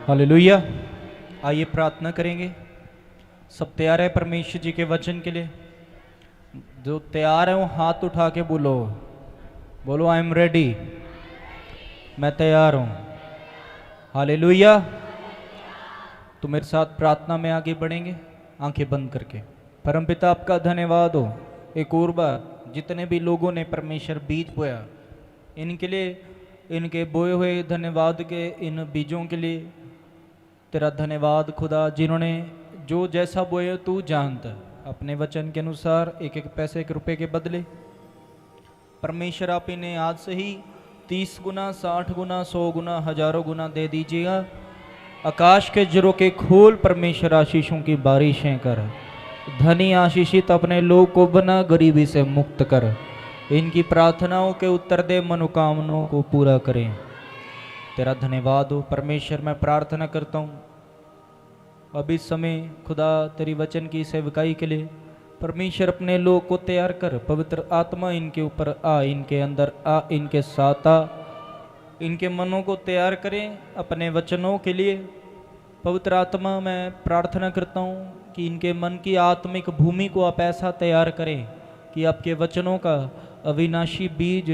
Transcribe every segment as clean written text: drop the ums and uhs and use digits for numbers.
Hallelujah. आइए प्रार्थना करेंगे। सब तैयार है परमेश्वर जी के वचन के लिए? जो तैयार है वो हाथ उठा के बोलो, बोलो आई एम रेडी, मैं तैयार हूँ। हालेलुया। तो मेरे साथ प्रार्थना में आगे बढ़ेंगे, आंखें बंद करके। परमपिता आपका धन्यवाद हो एक और बार जितने भी लोगों ने परमेश्वर बीज बोया, इनके लिए, इनके बोए हुए धन्यवाद के इन बीजों के लिए तेरा धन्यवाद खुदा, जिन्होंने जो जैसा बोए तू जानता, अपने वचन के अनुसार एक एक पैसे एक रुपए के बदले परमेश्वर आप इन्हें आज से ही 30 गुना 60 गुना 100 गुना हजारों गुना दे दीजिएगा। आकाश के जरों के खोल परमेश्वर, आशीषों की बारिशें कर, धनी आशीषित अपने लोग को बना, गरीबी से मुक्त कर, इनकी प्रार्थनाओं के उत्तर दे, मनोकामनाओं को पूरा करें। तेरा धन्यवाद हो परमेश्वर। मैं प्रार्थना करता हूँ अब इस समय खुदा तेरी वचन की सेवकाई के लिए परमेश्वर अपने लोग को तैयार कर। पवित्र आत्मा इनके ऊपर आ, इनके अंदर आ, इनके साथ आ, इनके मनों को तैयार करें अपने वचनों के लिए। पवित्र आत्मा मैं प्रार्थना करता हूँ कि इनके मन की आत्मिक भूमि को आप ऐसा तैयार करें कि आपके वचनों का अविनाशी बीज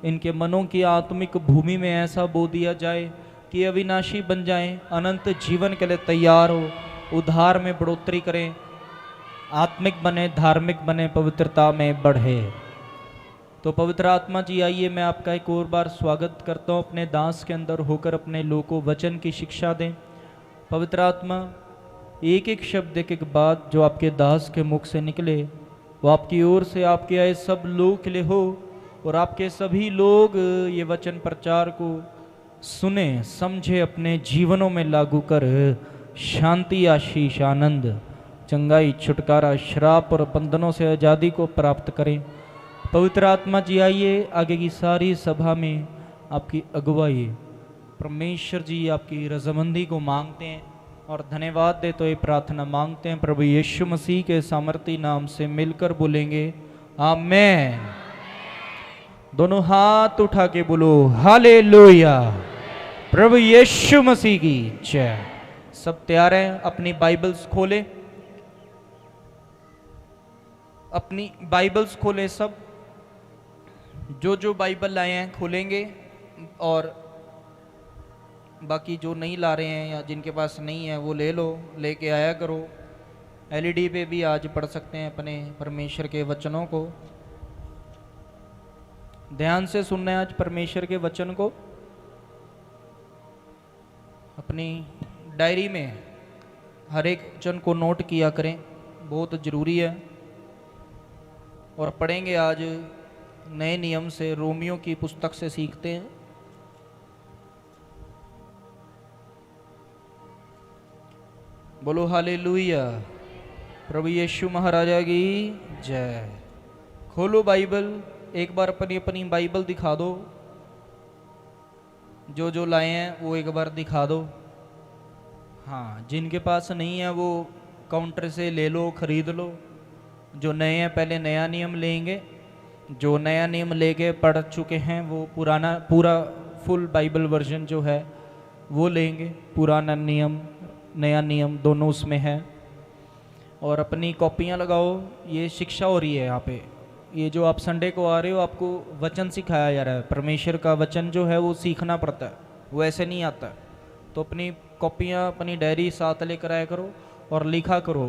इनके मनों की आत्मिक भूमि में ऐसा बो दिया जाए कि अविनाशी बन जाएं, अनंत जीवन के लिए तैयार हो, उद्धार में बढ़ोतरी करें, आत्मिक बने, धार्मिक बने, पवित्रता में बढ़े। तो पवित्र आत्मा जी आइए, मैं आपका एक और बार स्वागत करता हूँ अपने दास के अंदर होकर, अपने लोगों को वचन की शिक्षा दें। पवित्र आत्मा एक एक शब्द एक एक बात जो आपके दास के मुख से निकले वो आपकी ओर से आपके आए सब लोग के लिए हो, और आपके सभी लोग ये वचन प्रचार को सुने समझे, अपने जीवनों में लागू कर शांति, आशीष, आनंद, चंगाई, छुटकारा, श्राप और बंधनों से आज़ादी को प्राप्त करें। पवित्र आत्मा जी आइए, आगे की सारी सभा में आपकी अगुवाई परमेश्वर जी आपकी रजामंदी को मांगते हैं और धन्यवाद दे तो ये प्रार्थना मांगते हैं प्रभु यीशु मसीह के सामर्थी नाम से मिलकर बोलेंगे आमेन। दोनों हाथ उठा के बोलो हालेलुया। प्रभु यीशु मसीह की जय। सब तैयार हैं? अपनी बाइबल्स खोले, अपनी बाइबल्स खोले। सब जो जो बाइबल लाए हैं खोलेंगे, और बाकी जो नहीं ला रहे हैं या जिनके पास नहीं है वो ले लो, लेके आया करो। एलईडी पे भी आज पढ़ सकते हैं अपने परमेश्वर के वचनों को। ध्यान से सुनना है आज परमेश्वर के वचन को। अपनी डायरी में हर एक वचन को नोट किया करें, बहुत ज़रूरी है। और पढ़ेंगे आज नए नियम से, रोमियो की पुस्तक से सीखते हैं। बोलो हालेलुया। प्रभु यीशु महाराजा की जय। खोलो बाइबल, एक बार अपनी अपनी बाइबल दिखा दो। जो जो लाए हैं वो एक बार दिखा दो। हाँ, जिनके पास नहीं है वो काउंटर से ले लो, खरीद लो। जो नए हैं पहले नया नियम लेंगे, जो नया नियम लेके पढ़ चुके हैं वो पुराना पूरा फुल बाइबल वर्जन जो है वो लेंगे। पुराना नियम नया नियम दोनों उसमें है। और अपनी कॉपियाँ लगाओ। ये शिक्षा हो रही है यहाँ पे। ये जो आप संडे को आ रहे हो, आपको वचन सिखाया जा रहा है। परमेश्वर का वचन जो है वो सीखना पड़ता है, वो ऐसे नहीं आता। तो अपनी कॉपियाँ, अपनी डायरी साथ लेकर आया करो और लिखा करो।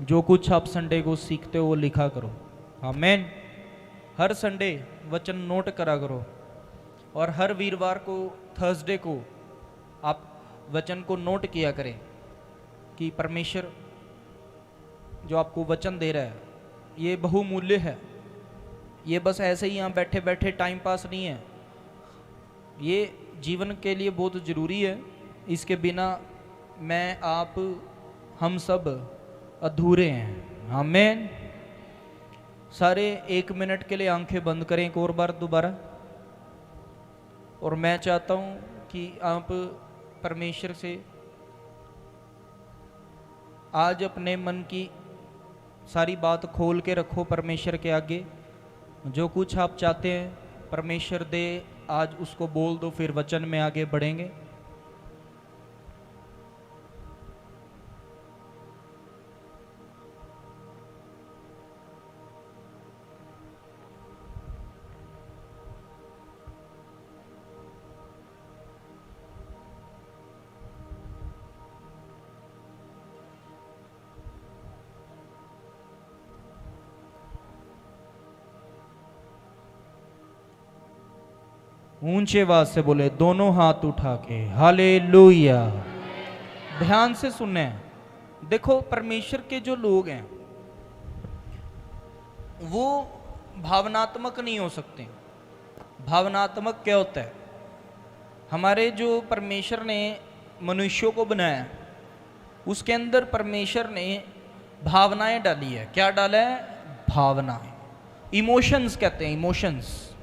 जो कुछ आप संडे को सीखते हो वो लिखा करो। आमीन। हर संडे वचन नोट करा करो, और हर वीरवार को, थर्सडे को आप वचन को नोट किया करें कि परमेश्वर जो आपको वचन दे रहा है ये बहुमूल्य है। ये बस ऐसे ही यहाँ बैठे बैठे टाइम पास नहीं है, ये जीवन के लिए बहुत ज़रूरी है। इसके बिना मैं, आप, हम सब अधूरे हैं। आमीन। सारे 1 मिनट के लिए आंखें बंद करें एक और बार दोबारा। और मैं चाहता हूँ कि आप परमेश्वर से आज अपने मन की सारी बात खोल के रखो परमेश्वर के आगे। जो कुछ आप चाहते हैं परमेश्वर दे, आज उसको बोल दो, फिर वचन में आगे बढ़ेंगे। ऊंचे आवाज से बोले, दोनों हाथ उठा के हालेलुया। ध्यान से सुनना है। देखो, परमेश्वर के जो लोग हैं वो भावनात्मक नहीं हो सकते। भावनात्मक क्या होता है? हमारे जो परमेश्वर ने मनुष्यों को बनाया, उसके अंदर परमेश्वर ने भावनाएं डाली है। क्या डाला है? भावनाएं, इमोशंस कहते हैं, इमोशंस।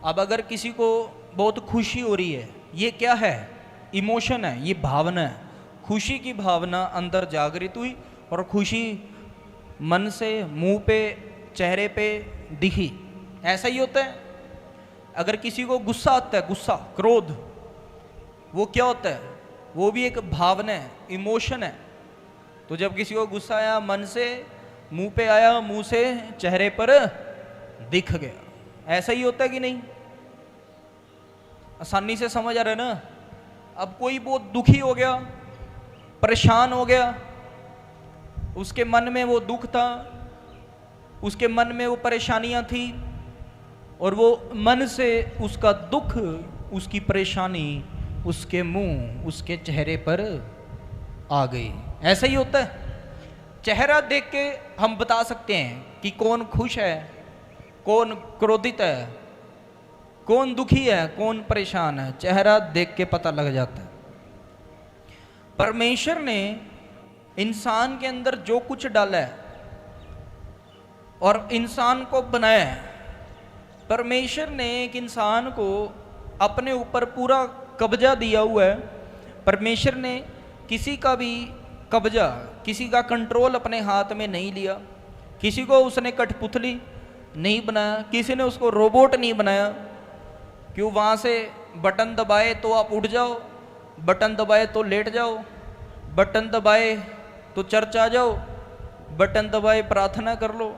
अब अगर किसी को बहुत खुशी हो रही है, ये क्या है? इमोशन है, ये भावना है। खुशी की भावना अंदर जागृत हुई और खुशी मन से, मुंह पे, चेहरे पे दिखी। ऐसा ही होता है। अगर किसी को गुस्सा आता है, गुस्सा, क्रोध, वो क्या होता है? वो भी एक भावना है, इमोशन है। तो जब किसी को गुस्सा आया, मन से मुंह पे आया, मुंह से चेहरे पर दिख गया। ऐसा ही होता है कि नहीं? आसानी से समझ आ रहा है ना? अब कोई बहुत दुखी हो गया, परेशान हो गया, उसके मन में वो दुख था, उसके मन में वो परेशानियां थी, और वो मन से उसका दुख, उसकी परेशानी उसके मुंह, उसके चेहरे पर आ गई। ऐसा ही होता है। चेहरा देख के हम बता सकते हैं कि कौन खुश है, कौन क्रोधित है, कौन दुखी है, कौन परेशान है। चेहरा देख के पता लग जाता है। परमेश्वर ने इंसान के अंदर जो कुछ डाला है और इंसान को बनाया है, परमेश्वर ने एक इंसान को अपने ऊपर पूरा कब्जा दिया हुआ है। परमेश्वर ने किसी का भी कब्जा, किसी का कंट्रोल अपने हाथ में नहीं लिया। किसी को उसने कठपुतली नहीं बनाया, किसी ने उसको रोबोट नहीं बनाया। क्यों? वहाँ से बटन दबाए तो आप उठ जाओ, बटन दबाए तो लेट जाओ, बटन दबाए तो चर्च आ जाओ, बटन दबाए प्रार्थना कर लो,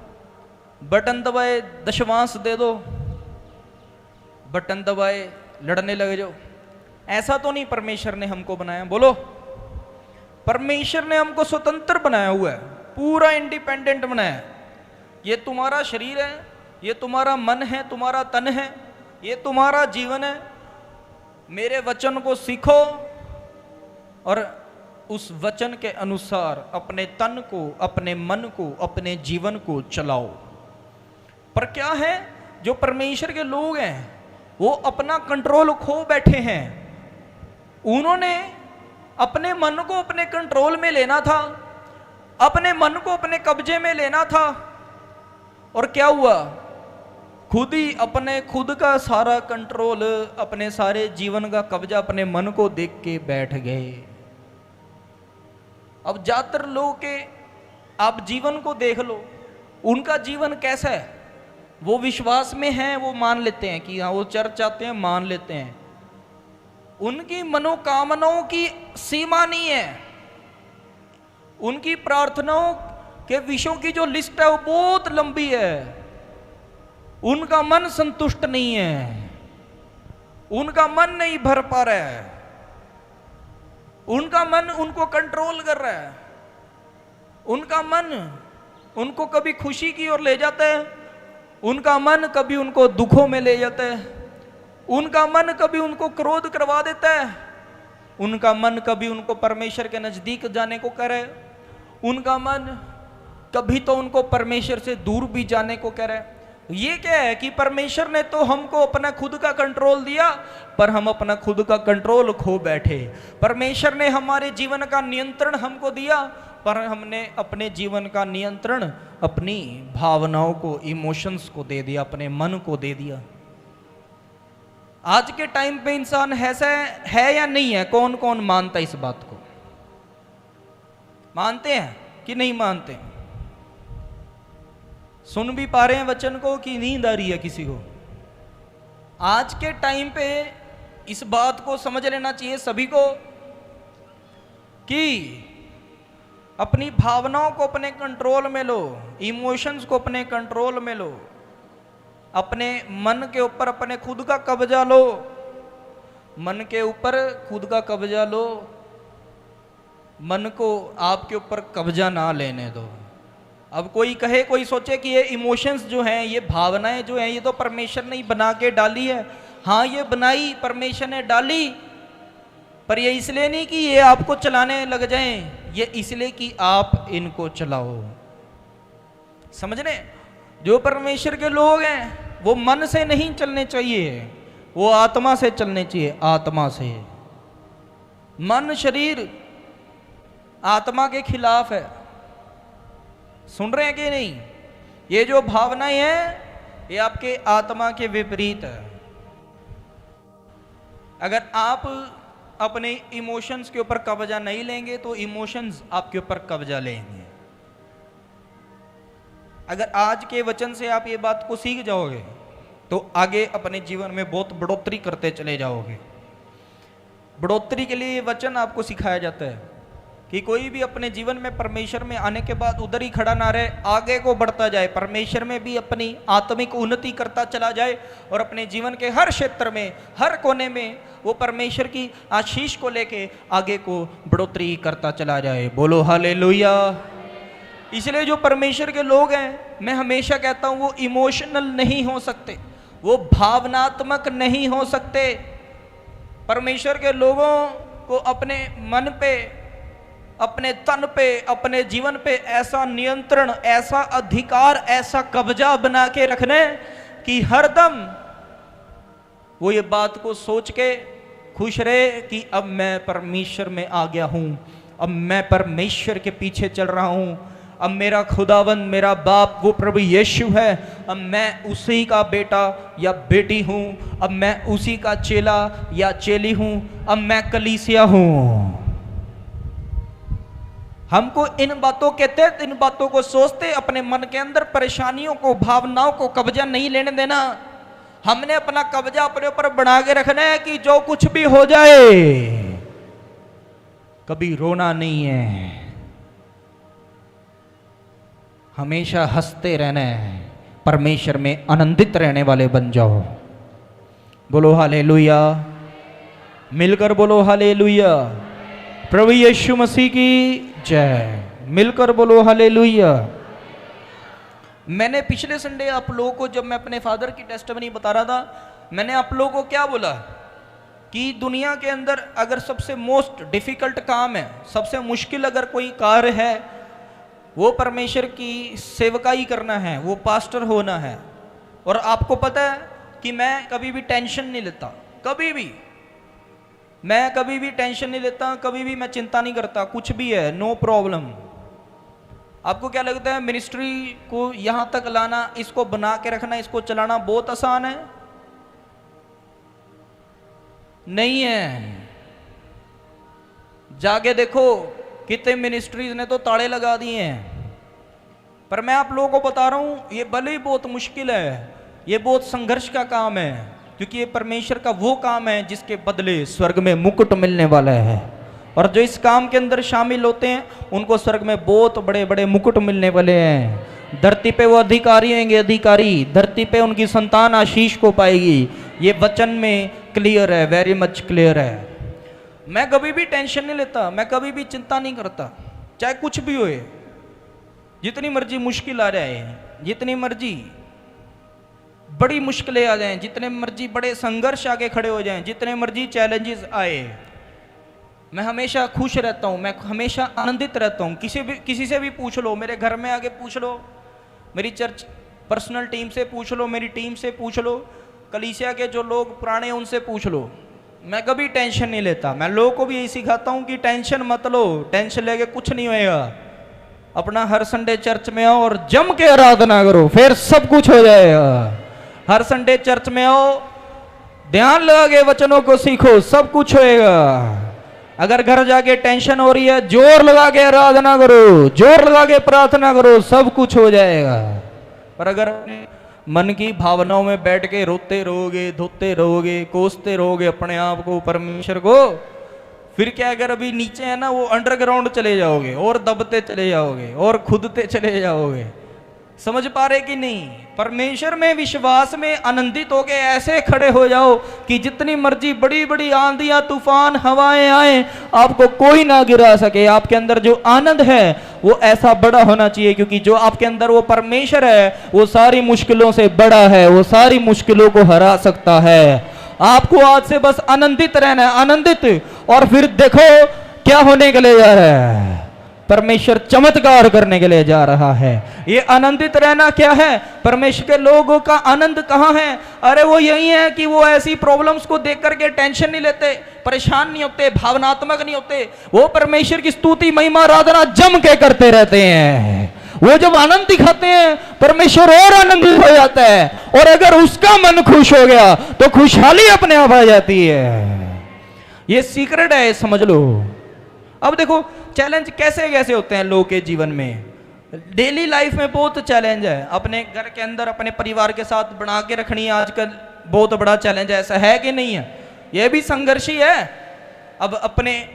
बटन दबाए दशवांश दे दो, बटन दबाए लड़ने लगे जाओ। ऐसा तो नहीं परमेश्वर ने हमको बनाया। बोलो, परमेश्वर ने हमको स्वतंत्र बनाया हुआ है, पूरा इंडिपेंडेंट बनाया है। ये तुम्हारा शरीर है, ये तुम्हारा मन है, तुम्हारा तन है, ये तुम्हारा जीवन है। मेरे वचन को सीखो और उस वचन के अनुसार अपने तन को, अपने मन को, अपने जीवन को चलाओ। पर क्या है, जो परमेश्वर के लोग हैं वो अपना कंट्रोल खो बैठे हैं। उन्होंने अपने मन को अपने कंट्रोल में लेना था, अपने मन को अपने कब्जे में लेना था, और क्या हुआ? खुद ही अपने खुद का सारा कंट्रोल, अपने सारे जीवन का कब्जा अपने मन को देख के बैठ गए। अब ज्यादातर लोग के आप जीवन को देख लो, उनका जीवन कैसा है? वो विश्वास में हैं, वो मान लेते हैं कि हाँ वो चर्च आते हैं, मान लेते हैं। उनकी मनोकामनाओं की सीमा नहीं है। उनकी प्रार्थनाओं के विषयों की जो लिस्ट है वो बहुत लंबी है। उनका मन संतुष्ट नहीं है, उनका मन नहीं भर पा रहा है, उनका मन उनको कंट्रोल कर रहा है। उनका मन उनको कभी खुशी की ओर ले जाता है, उनका मन कभी उनको दुखों में ले जाता है, उनका मन कभी उनको क्रोध करवा देता है, उनका मन कभी उनको परमेश्वर के नजदीक जाने को करे, उनका मन कभी तो उनको परमेश्वर से दूर भी जाने को करे। ये क्या है कि परमेश्वर ने तो हमको अपना खुद का कंट्रोल दिया, पर हम अपना खुद का कंट्रोल खो बैठे। परमेश्वर ने हमारे जीवन का नियंत्रण हमको दिया, पर हमने अपने जीवन का नियंत्रण अपनी भावनाओं को, इमोशंस को दे दिया, अपने मन को दे दिया। आज के टाइम पे इंसान ऐसा है या नहीं है? कौन कौन मानता है इस बात को? मानते हैं कि नहीं मानते? सुन भी पा रहे हैं वचन को कि नींद आ रही है किसी को? आज के टाइम पे इस बात को समझ लेना चाहिए सभी को कि अपनी भावनाओं को अपने कंट्रोल में लो, इमोशंस को अपने कंट्रोल में लो, अपने मन के ऊपर अपने खुद का कब्जा लो, मन के ऊपर खुद का कब्जा लो, मन को आपके ऊपर कब्जा ना लेने दो। अब कोई कहे, कोई सोचे कि ये इमोशंस जो हैं, ये भावनाएं जो हैं, ये तो परमेश्वर ने ही बना के डाली है, हाँ ये बनाई परमेश्वर ने डाली, पर ये इसलिए नहीं कि ये आपको चलाने लग जाएं, ये इसलिए कि आप इनको चलाओ। समझ रहे? जो परमेश्वर के लोग हैं वो मन से नहीं चलने चाहिए, वो आत्मा से चलने चाहिए, आत्मा से। मन शरीर आत्मा के खिलाफ है। सुन रहे हैं कि नहीं? ये जो भावनाएं हैं ये आपके आत्मा के विपरीत है। अगर आप अपने इमोशंस के ऊपर कब्जा नहीं लेंगे तो इमोशंस आपके ऊपर कब्जा लेंगे। अगर आज के वचन से आप ये बात को सीख जाओगे तो आगे अपने जीवन में बहुत बढ़ोतरी करते चले जाओगे। बढ़ोतरी के लिए ये वचन आपको सिखाया जाता है कि कोई भी अपने जीवन में परमेश्वर में आने के बाद उधर ही खड़ा ना रहे, आगे को बढ़ता जाए, परमेश्वर में भी अपनी आत्मिक उन्नति करता चला जाए और अपने जीवन के हर क्षेत्र में, हर कोने में वो परमेश्वर की आशीष को लेके आगे को बढ़ोतरी करता चला जाए। बोलो हालेलुया। इसलिए जो परमेश्वर के लोग हैं, मैं हमेशा कहता हूं वो इमोशनल नहीं हो सकते, वो भावनात्मक नहीं हो सकते। परमेश्वर के लोगों को अपने मन पे, अपने तन पे, अपने जीवन पे ऐसा नियंत्रण, ऐसा अधिकार, ऐसा कब्जा बना के रखना है कि हरदम वो ये बात को सोच के खुश रहे कि अब मैं परमेश्वर में आ गया हूं, अब मैं परमेश्वर के पीछे चल रहा हूं, अब मेरा खुदावंद, मेरा बाप वो प्रभु यीशु है, अब मैं उसी का बेटा या बेटी हूं, अब मैं उसी का चेला या चेली हूं, अब मैं कलीसिया हूं। हमको इन बातों के तहत, इन बातों को सोचते अपने मन के अंदर परेशानियों को, भावनाओं को कब्जा नहीं लेने देना। हमने अपना कब्जा अपने ऊपर बना के रखना है कि जो कुछ भी हो जाए कभी रोना नहीं है, हमेशा हंसते रहना है, परमेश्वर में आनंदित रहने वाले बन जाओ। बोलो हालेलुया, मिलकर बोलो हालेलुया। प्रभु यीशु मसीह की जय। मिलकर बोलो हालेलुया। मैंने पिछले संडे आप लोगों को, जब मैं अपने फादर की टेस्टिमनी बता रहा था, मैंने आप लोगों को क्या बोला कि दुनिया के अंदर अगर सबसे मोस्ट डिफिकल्ट काम है, सबसे मुश्किल अगर कोई कार्य है, वो परमेश्वर की सेवकाई करना है, वो पास्टर होना है। और आपको पता है कि मैं कभी भी टेंशन नहीं लेता, कभी भी मैं कभी भी टेंशन नहीं लेता, कभी भी मैं चिंता नहीं करता, कुछ भी है नो प्रॉब्लम। आपको क्या लगता है मिनिस्ट्री को यहां तक लाना, इसको बना के रखना, इसको चलाना बहुत आसान है? नहीं है। जाके देखो कितने मिनिस्ट्रीज ने तो ताले लगा दिए हैं। पर मैं आप लोगों को बता रहा हूं ये भले ही बहुत मुश्किल है, ये बहुत संघर्ष का काम है, क्योंकि ये परमेश्वर का वो काम है जिसके बदले स्वर्ग में मुकुट मिलने वाला है। और जो इस काम के अंदर शामिल होते हैं उनको स्वर्ग में बहुत बड़े बड़े मुकुट मिलने वाले हैं। धरती पे वो अधिकारी होंगे, अधिकारी। धरती पे उनकी संतान आशीष को पाएगी। ये वचन में क्लियर है, वेरी मच क्लियर है। मैं कभी भी टेंशन नहीं लेता, मैं कभी भी चिंता नहीं करता, चाहे कुछ भी होए, जितनी मर्जी मुश्किल आ जाए, जितनी मर्जी बड़ी मुश्किलें आ जाएं, जितने मर्जी बड़े संघर्ष आके खड़े हो जाएं, जितने मर्जी चैलेंजेस आए, मैं हमेशा खुश रहता हूं, मैं हमेशा आनंदित रहता हूं। किसी से भी पूछ लो, मेरे घर में आके पूछ लो, मेरी चर्च पर्सनल टीम से पूछ लो, मेरी टीम से पूछ लो, कलीसिया के जो लोग पुराने उनसे पूछ लो, मैं कभी टेंशन नहीं लेता। मैं लोगों को भी यही सिखाता हूं कि टेंशन मत लो, टेंशन लेके कुछ नहीं होएगा। अपना हर संडे चर्च में आओ और जम के आराधना करो, फिर सब कुछ हो जाएगा। हर संडे चर्च में आओ, ध्यान लगा के वचनों को सीखो, सब कुछ होएगा। अगर घर जाके टेंशन हो रही है, जोर लगा के आराधना करो, जोर लगा के प्रार्थना करो, सब कुछ हो जाएगा। पर अगर मन की भावनाओं में बैठ के रोते रहोगे, धोते रहोगे, कोसते रहोगे अपने आप को, परमेश्वर को, फिर क्या, अगर अभी नीचे है ना, वो अंडरग्राउंड चले जाओगे और दबते चले जाओगे और खुदते चले जाओगे। समझ पा रहे कि नहीं? परमेश्वर में विश्वास में आनंदित होके ऐसे खड़े हो जाओ कि जितनी मर्जी बड़ी बड़ी आंधियां, तूफान, हवाएं आए, आपको कोई ना गिरा सके। आपके अंदर जो आनंद है वो ऐसा बड़ा होना चाहिए, क्योंकि जो आपके अंदर वो परमेश्वर है वो सारी मुश्किलों से बड़ा है, वो सारी मुश्किलों को हरा सकता है। आपको आज से बस आनंदित रहना है, आनंदित। और फिर देखो क्या होने के लिए जा रहा है, परमेश्वर चमत्कार करने के लिए जा रहा है। ये आनंदित रहना क्या है? परमेश्वर के लोगों का आनंद कहाँ है? अरे वो यही है कि वो ऐसी प्रॉब्लम्स को देख करके टेंशन नहीं लेते, परेशान नहीं होते, भावनात्मक नहीं होते। वो परमेश्वर की स्तुति महिमा आराधना जम के करते रहते हैं। वो जब आनंद दिखाते हैं परमेश्वर और आनंदित हो जाता है, और अगर उसका मन खुश हो गया तो खुशहाली अपने आप आ जाती है। ये सीक्रेट है, समझ लो। अब देखो चैलेंज कैसे कैसे होते हैं लोगों के जीवन में। डेली लाइफ में बहुत चैलेंज है, अपने घर के अंदर अपने परिवार के साथ बना के रखनी है आजकल बहुत बड़ा चैलेंज है, ऐसा है कि नहीं है? यह भी संघर्ष ही है। अब अपने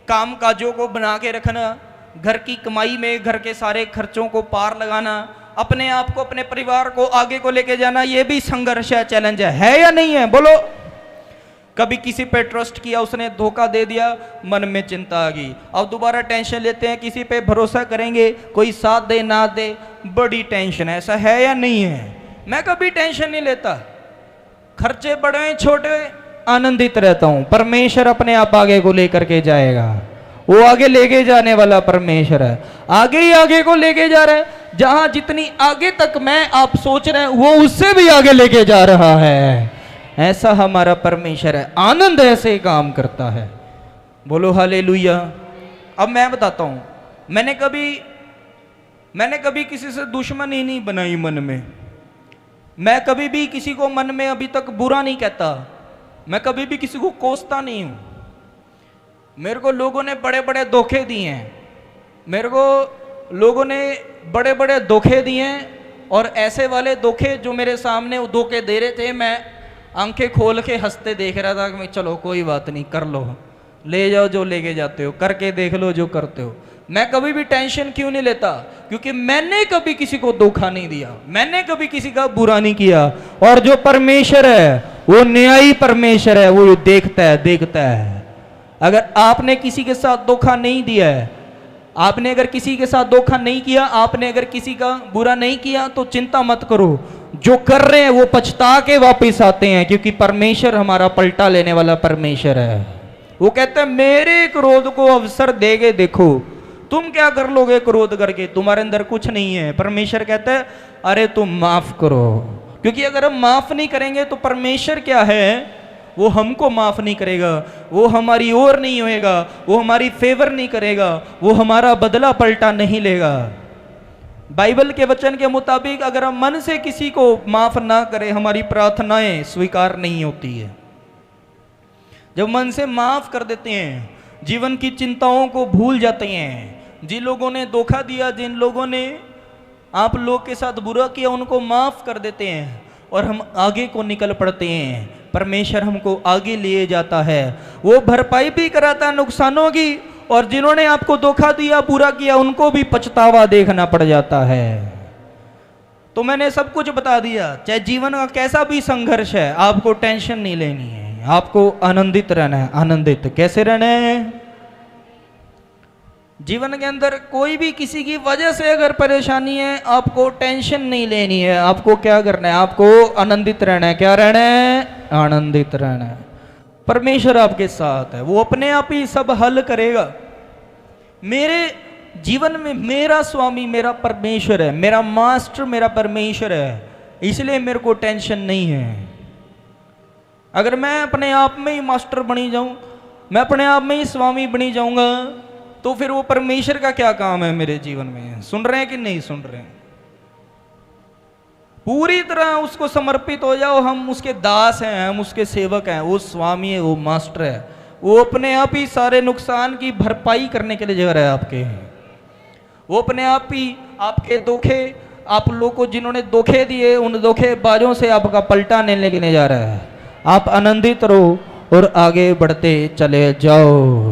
काम काजों को बना के रखना, घर की कमाई में घर के सारे खर्चों को पार लगाना, अपने आप को अपने परिवार को आगे को लेके जाना, यह भी संघर्ष है, चैलेंज है या नहीं है? बोलो। कभी किसी पे ट्रस्ट किया, उसने धोखा दे दिया, मन में चिंता आ गई, अब दोबारा टेंशन लेते हैं, किसी पे भरोसा करेंगे, कोई साथ दे ना दे, बड़ी टेंशन है। ऐसा है या नहीं है? मैं कभी टेंशन नहीं लेता, खर्चे बड़े छोटे आनंदित रहता हूं। परमेश्वर अपने आप आगे को लेकर के जाएगा, वो आगे लेके जाने वाला परमेश्वर है, आगे ही आगे को लेके जा रहा है। जहां जितनी आगे तक मैं आप सोच रहे हैं वो उससे भी आगे लेके जा रहा है। ऐसा हमारा परमेश्वर है, आनंद ऐसे काम करता है। बोलो हालेलुया। अब मैं बताता हूं, मैंने कभी किसी से दुश्मनी नहीं बनाई मन में। मैं कभी भी किसी को मन में अभी तक बुरा नहीं कहता, मैं कभी भी किसी को कोसता नहीं हूं। मेरे को लोगों ने बड़े बड़े धोखे दिए हैं, मेरे को लोगों ने बड़े बड़े धोखे दिए हैं, और ऐसे वाले धोखे जो मेरे सामने वो धोखे दे रहे थे, मैं आंखें खोल के हंसते देख रहा था कि चलो कोई बात नहीं, कर लो, ले जाओ जो लेके जाते हो, करके देख लो जो करते हो। मैं कभी भी टेंशन क्यों नहीं लेता? क्योंकि मैंने कभी किसी को धोखा नहीं दिया, मैंने कभी किसी का बुरा नहीं किया। और जो परमेश्वर है वो न्यायी परमेश्वर है, वो देखता है। अगर आपने किसी के साथ धोखा नहीं दिया है, आपने अगर किसी के साथ धोखा नहीं किया, आपने अगर किसी का बुरा नहीं किया, तो चिंता मत करो। जो कर रहे हैं वो पछता के वापस आते हैं, क्योंकि परमेश्वर हमारा पलटा लेने वाला परमेश्वर है। वो कहते हैं मेरे क्रोध को अवसर देके देखो, तुम क्या कर लोगे क्रोध करके? तुम्हारे अंदर कुछ नहीं है। परमेश्वर कहता है अरे तुम माफ करो, क्योंकि अगर हम माफ नहीं करेंगे तो परमेश्वर क्या है, वो हमको माफ नहीं करेगा, वो हमारी ओर नहीं होएगा, वो हमारी फेवर नहीं करेगा, वो हमारा बदला पलटा नहीं लेगा। बाइबल के वचन के मुताबिक अगर हम मन से किसी को माफ ना करें, हमारी प्रार्थनाएं स्वीकार नहीं होती है। जब मन से माफ कर देते हैं, जीवन की चिंताओं को भूल जाते हैं। जिन लोगों ने धोखा दिया, जिन लोगों ने आप लोग के साथ बुरा किया, उनको माफ कर देते हैं और हम आगे को निकल पड़ते हैं। परमेश्वर हमको आगे लिए जाता है, वो भरपाई भी कराता है नुकसानों की, और जिन्होंने आपको धोखा दिया, बुरा किया, उनको भी पछतावा देखना पड़ जाता है। तो मैंने सब कुछ बता दिया। चाहे जीवन का कैसा भी संघर्ष है, आपको टेंशन नहीं लेनी है, आपको आनंदित रहना है। आनंदित कैसे रहना है? जीवन के अंदर कोई भी किसी की वजह से अगर परेशानी है, आपको टेंशन नहीं लेनी है। आपको क्या करना है? आपको आनंदित रहना है। क्या रहना है? आनंदित रहना है। परमेश्वर आपके साथ है, वो अपने आप ही सब हल करेगा। मेरे जीवन में मेरा स्वामी मेरा परमेश्वर है, मेरा मास्टर मेरा परमेश्वर है, इसलिए मेरे को टेंशन नहीं है। अगर मैं अपने आप में ही मास्टर बनी जाऊं, मैं अपने आप में ही स्वामी बनी जाऊंगा, तो फिर वो परमेश्वर का क्या काम है मेरे जीवन में? सुन रहे हैं कि नहीं सुन रहे हैं? पूरी तरह उसको समर्पित हो जाओ। हम उसके दास हैं, हम उसके सेवक हैं। वो स्वामी है, वो मास्टर है, वो अपने आप ही सारे नुकसान की भरपाई करने के लिए जा रहा है आपके। वो अपने आप ही आपके धोखे, आप लोग को जिन्होंने धोखे दिए, उन धोखेबाजों से आपका पलटा लेने जा रहा है। आप आनंदित रहो और आगे बढ़ते चले जाओ।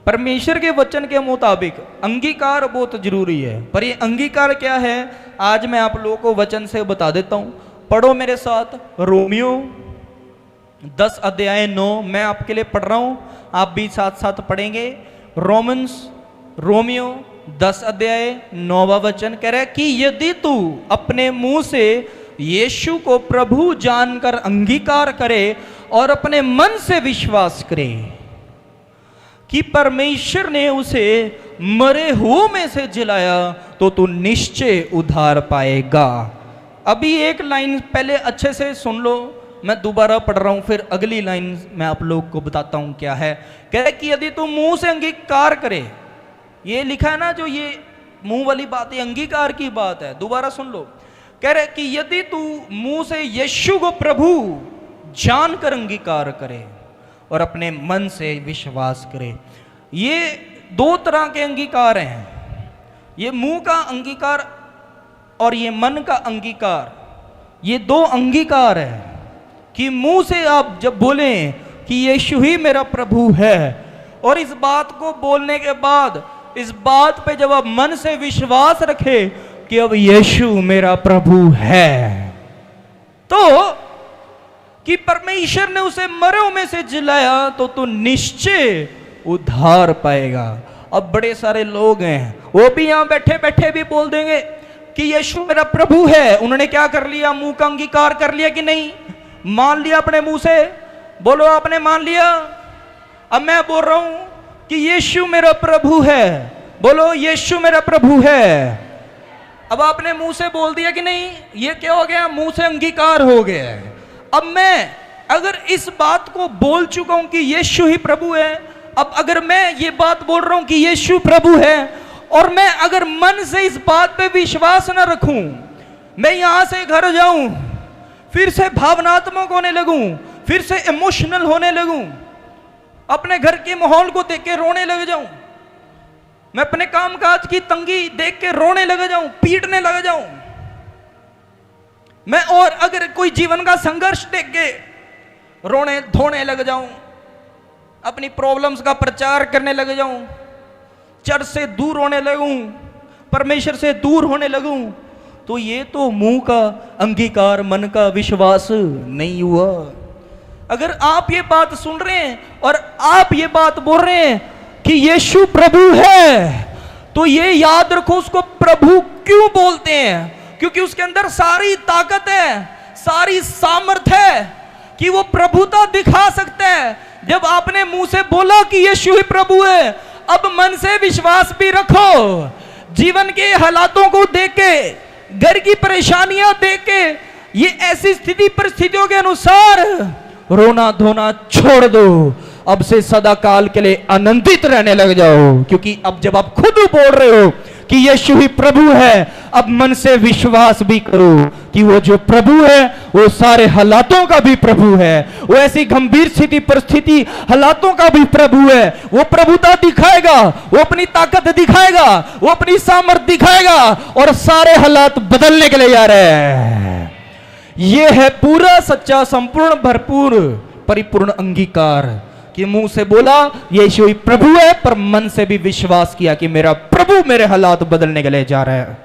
परमेश्वर के वचन के मुताबिक अंगीकार बहुत जरूरी है। पर ये अंगीकार क्या है, आज मैं आप लोगों को वचन से बता देता हूं। पढ़ो मेरे साथ रोमियो 10 अध्याय 9, मैं आपके लिए पढ़ रहा हूं, आप भी साथ साथ पढ़ेंगे। रोमियो 10 अध्याय 9वां वचन कह रहा है कि यदि तू अपने मुंह से यीशु को प्रभु जानकर अंगीकार करे और अपने मन से विश्वास करे कि परमेश्वर ने उसे मरे हुओं में से जिलाया, तो तू निश्चय उद्धार पाएगा। अभी एक लाइन पहले अच्छे से सुन लो, मैं दोबारा पढ़ रहा हूं, फिर अगली लाइन मैं आप लोग को बताता हूं क्या है। कह रहे कि यदि तू मुंह से अंगीकार करे, ये लिखा है ना, जो ये मुंह वाली बात है अंगीकार की बात है, दोबारा सुन लो। कह रहे कि यदि तू मुंह से यीशु को प्रभु जानकर अंगीकार करे और अपने मन से विश्वास करे। ये दो तरह के अंगीकार हैं, ये मुंह का अंगीकार और ये मन का अंगीकार, ये दो अंगीकार है कि मुंह से आप जब बोलें कि यीशु ही मेरा प्रभु है, और इस बात को बोलने के बाद इस बात पे जब आप मन से विश्वास रखे कि अब यीशु मेरा प्रभु है, तो कि परमेश्वर ने उसे मरों में से जिलाया, तो तू निश्चय उद्धार पाएगा। अब बड़े सारे लोग हैं, वो भी यहां बैठे बैठे भी बोल देंगे कि यीशु मेरा प्रभु है। उन्होंने क्या कर लिया? मुंह का अंगीकार कर लिया कि नहीं? मान लिया अपने मुंह से? बोलो, आपने मान लिया। अब मैं बोल रहा हूं कि यीशु मेरा प्रभु है। बोलो, यीशु मेरा प्रभु है। अब आपने मुंह से बोल दिया कि नहीं? ये क्या हो गया? मुंह से अंगीकार हो गया। अब मैं अगर इस बात को बोल चुका हूं कि यीशु ही प्रभु है, अब अगर मैं ये बात बोल रहा हूं कि यीशु प्रभु है, और मैं अगर मन से इस बात पे विश्वास न रखूं, मैं यहां से घर जाऊं, फिर से भावनात्मक होने लगूं, फिर से इमोशनल होने लगूं, अपने घर के माहौल को देख के रोने लग जाऊं, मैं अपने कामकाज की तंगी देख के रोने लग जाऊं, पीटने लग जाऊं, मैं और अगर कोई जीवन का संघर्ष देख के रोने धोने लग जाऊं, अपनी प्रॉब्लम्स का प्रचार करने लग जाऊं, चर्च से दूर होने लगूं, परमेश्वर से दूर होने लगूं, तो ये तो मुंह का अंगीकार, मन का विश्वास नहीं हुआ। अगर आप ये बात सुन रहे हैं और आप ये बात बोल रहे हैं कि यीशु प्रभु है, तो ये याद रखो, उसको प्रभु क्यों बोलते हैं? क्योंकि उसके अंदर सारी ताकत है, सारी सामर्थ है कि वो प्रभुता दिखा सकता है। जब आपने मुंह से बोला कि यीशु ही प्रभु है, अब मन से विश्वास भी रखो। जीवन के हालातों को देख के, घर की परेशानियां देख के, ये ऐसी स्थिति परिस्थितियों के अनुसार रोना धोना छोड़ दो। अब से सदा काल के लिए आनंदित रहने लग जाओ, क्योंकि अब जब आप खुद बोल रहे हो कि यीशु ही प्रभु है, अब मन से विश्वास भी करो कि वो जो प्रभु है वो सारे हालातों का भी प्रभु है, वो ऐसी गंभीर स्थिति परिस्थिति हालातों का भी प्रभु है। वो प्रभुता दिखाएगा, वो अपनी ताकत दिखाएगा, वो अपनी सामर्थ्य दिखाएगा, और सारे हालात बदलने के लिए जा रहे हैं। ये है पूरा सच्चा संपूर्ण भरपूर परिपूर्ण अंगीकार कि मुंह से बोला यीशु ही प्रभु है, पर मन से भी विश्वास किया कि मेरा प्रभु मेरे हालात बदलने के लिए जा रहा है।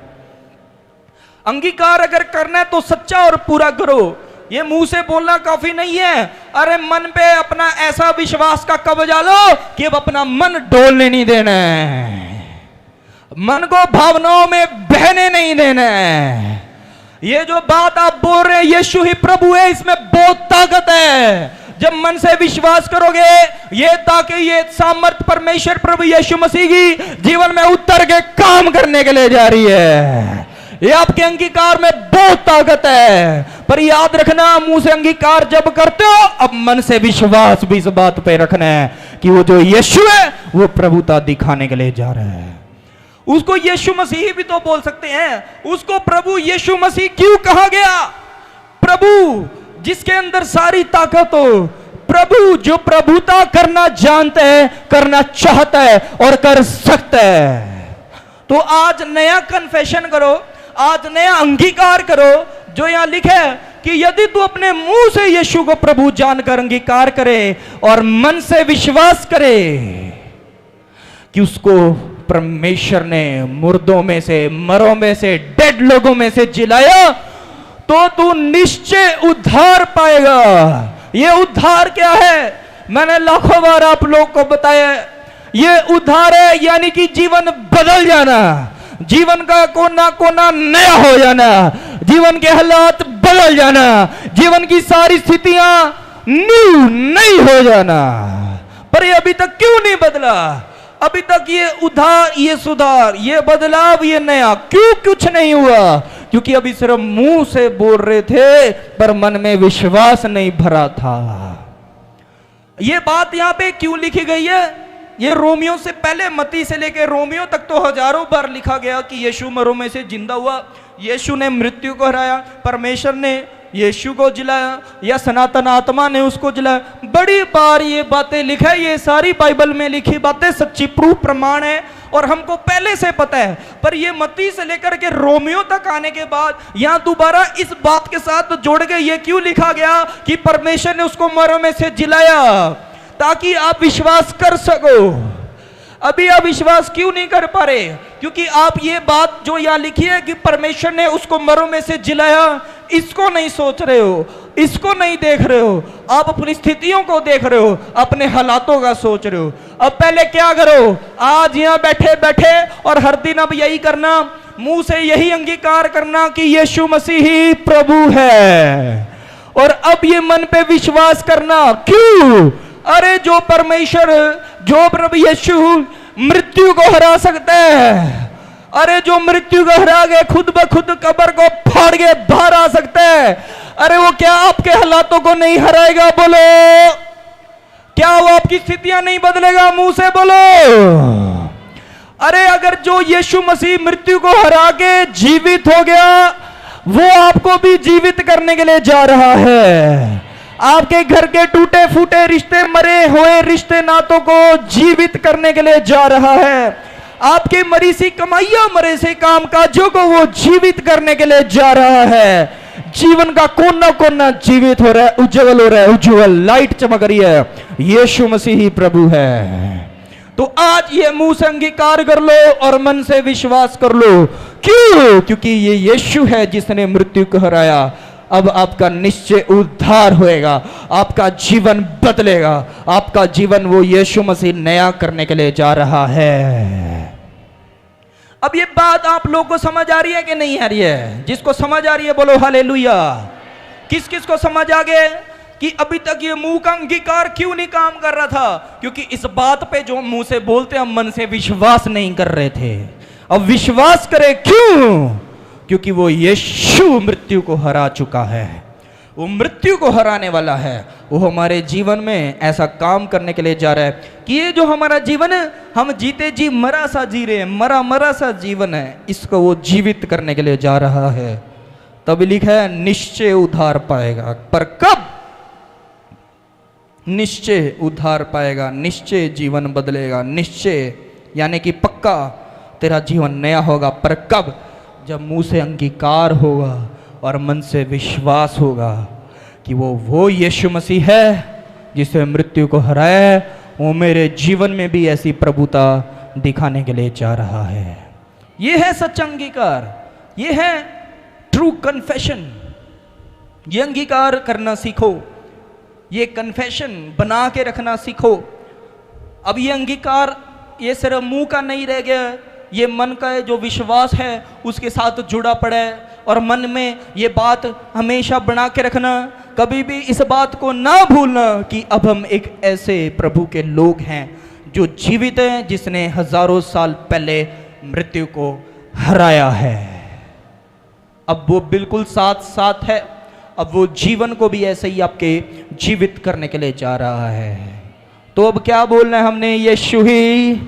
अंगीकार अगर करना है तो सच्चा और पूरा करो। ये मुंह से बोलना काफी नहीं है। अरे मन पे अपना ऐसा विश्वास का कब्जा लो कि अब अपना मन डोलने नहीं देना है, मन को भावनाओं में बहने नहीं देना है। ये जो बात आप बोल रहे हैं यीशु ही प्रभु है, इसमें बहुत ताकत है। जब मन से विश्वास करोगे, ये ताकि ये सामर्थ परमेश्वर प्रभु यीशु मसीह की जीवन में उतर के काम करने के लिए जा रही है। ये आपके अंगीकार में बहुत ताकत है। पर याद रखना, मुंह से अंगीकार जब करते हो, अब मन से विश्वास भी इस बात पे रखना है कि वो जो यीशु है वो प्रभुता दिखाने के लिए जा रहा है। उसको यीशु मसीह भी तो बोल सकते हैं। उसको प्रभु यीशु मसीह क्यों कहा गया? प्रभु जिसके अंदर सारी ताकत हो, प्रभु जो प्रभुता करना जानता है, करना चाहता है और कर सकता है। तो आज नया कन्फेशन करो, आज नया अंगीकार करो, जो यहां लिखा है कि यदि तू अपने मुंह से यीशु को प्रभु जानकर अंगीकार करे और मन से विश्वास करे कि उसको परमेश्वर ने मुर्दों में से, मरों में से, डेड लोगों में से जिलाया, तो तू निश्चय उद्धार पाएगा। ये उद्धार क्या है? मैंने लाखों बार आप लोग को बताया, ये उद्धार है यानी कि जीवन बदल जाना, जीवन का कोना कोना नया हो जाना, जीवन के हालात बदल जाना, जीवन की सारी स्थितियां न्यू नई हो जाना। पर ये अभी तक क्यों नहीं बदला? अभी तक ये उधार, ये सुधार, ये बदलाव, ये नया क्यों कुछ नहीं हुआ? क्योंकि अभी सिर्फ मुंह से बोल रहे थे पर मन में विश्वास नहीं भरा था। ये बात यहां पे क्यों लिखी गई है? ये रोमियो से पहले, मत्ती से लेकर रोमियो तक तो हजारों बार लिखा गया कि यीशु मरों में से जिंदा हुआ, यीशु ने मृत्यु को हराया, परमेश्वर ने यीशु को जिलाया या सनातन आत्मा ने उसको जिलाया। बड़ी बार ये बातें लिखा है, ये सारी बाइबल में लिखी बातें सच्ची प्रूफ प्रमाण है और हमको पहले से पता है। पर ये मत्ती से लेकर के रोमियो तक आने के बाद यहां दोबारा इस बात के साथ जोड़ के ये क्यों लिखा गया कि परमेश्वर ने उसको मरों में से जिलाया, ताकि आप विश्वास कर सको। अभी आप विश्वास क्यों नहीं कर पा रहे? क्योंकि आप ये बात जो यहां लिखी है कि परमेश्वर ने उसको मरों में से जिलाया, इसको नहीं सोच रहे हो, इसको नहीं देख रहे हो। आप अपनी स्थितियों को देख रहे हो, अपने हालातों का सोच रहे हो। अब पहले क्या करो, आज यहां बैठे बैठे और हर दिन अब यही करना, मुंह से यही अंगीकार करना कि यीशु मसीह ही प्रभु है। और अब ये मन पे विश्वास करना। क्यों? अरे जो परमेश्वर, जो प्रभु यीशु मृत्यु को हरा सकता है, अरे जो मृत्यु को हरा के खुद ब खुद कब्र को फाड़ के बाहर आ सकता है, अरे वो क्या आपके हालातों को नहीं हराएगा? बोलो, क्या वो आपकी स्थितियां नहीं बदलेगा? मुंह से बोलो। अरे अगर जो यीशु मसीह मृत्यु को हरा के जीवित हो गया, वो आपको भी जीवित करने के लिए जा रहा है। आपके घर के टूटे फूटे रिश्ते, मरे हुए रिश्ते नातों को जीवित करने के लिए जा रहा है। आपके मरी सी कमाइयां, मरे से काम काजों को वो जीवित करने के लिए जा रहा है। जीवन का कोना कोना जीवित हो रहा है, उज्जवल हो रहा है, उज्जवल लाइट चमक रही है। यीशु मसीह ही प्रभु है। तो आज ये मुंह से अंगीकार कर लो और मन से विश्वास कर लो। क्यों? क्योंकि ये यीशु है जिसने मृत्यु को हराया। अब आपका निश्चय उद्धार होएगा, आपका जीवन बदलेगा, आपका जीवन वो यीशु मसीह नया करने के लिए जा रहा है। अब ये बात आप लोगों को समझ आ रही है कि नहीं आ रही है? जिसको समझ आ रही है बोलो हालेलुया। किस किस को समझ आ गया कि अभी तक ये मुंह का अंगीकार क्यों नहीं काम कर रहा था? क्योंकि इस बात पे जो मुंह से बोलते हम मन से विश्वास नहीं कर रहे थे। अब विश्वास करें। क्यों? क्योंकि वो यीशु मृत्यु को हरा चुका है, वो मृत्यु को हराने वाला है। वो हमारे जीवन में ऐसा काम करने के लिए जा रहा है कि ये जो हमारा जीवन है, हम जीते जी मरा सा जी रहे हैं, मरा मरा सा जीवन है, इसको वो जीवित करने के लिए जा रहा है। तभी लिखा है निश्चय उद्धार पाएगा। पर कब? निश्चय उद्धार पाएगा, निश्चय जीवन बदलेगा, निश्चय यानी कि पक्का तेरा जीवन नया होगा। पर कब? जब मुंह से अंगीकार होगा और मन से विश्वास होगा कि वो यीशु मसीह है जिसे मृत्यु को हराया है, वो मेरे जीवन में भी ऐसी प्रभुता दिखाने के लिए जा रहा है। ये है सच्चा अंगीकार, ये है ट्रू कन्फेशन। ये अंगीकार करना सीखो, ये कन्फेशन बना के रखना सीखो। अब ये अंगीकार ये सिर्फ मुंह का नहीं रह गया, ये मन का जो विश्वास है उसके साथ जुड़ा पड़ा है। और मन में ये बात हमेशा बना के रखना, कभी भी इस बात को ना भूलना कि अब हम एक ऐसे प्रभु के लोग हैं जो जीवित हैं, जिसने हजारों साल पहले मृत्यु को हराया है। अब वो बिल्कुल साथ साथ है, अब वो जीवन को भी ऐसे ही आपके जीवित करने के लिए जा रहा है। तो अब क्या बोलना है हमने? यीशु ही।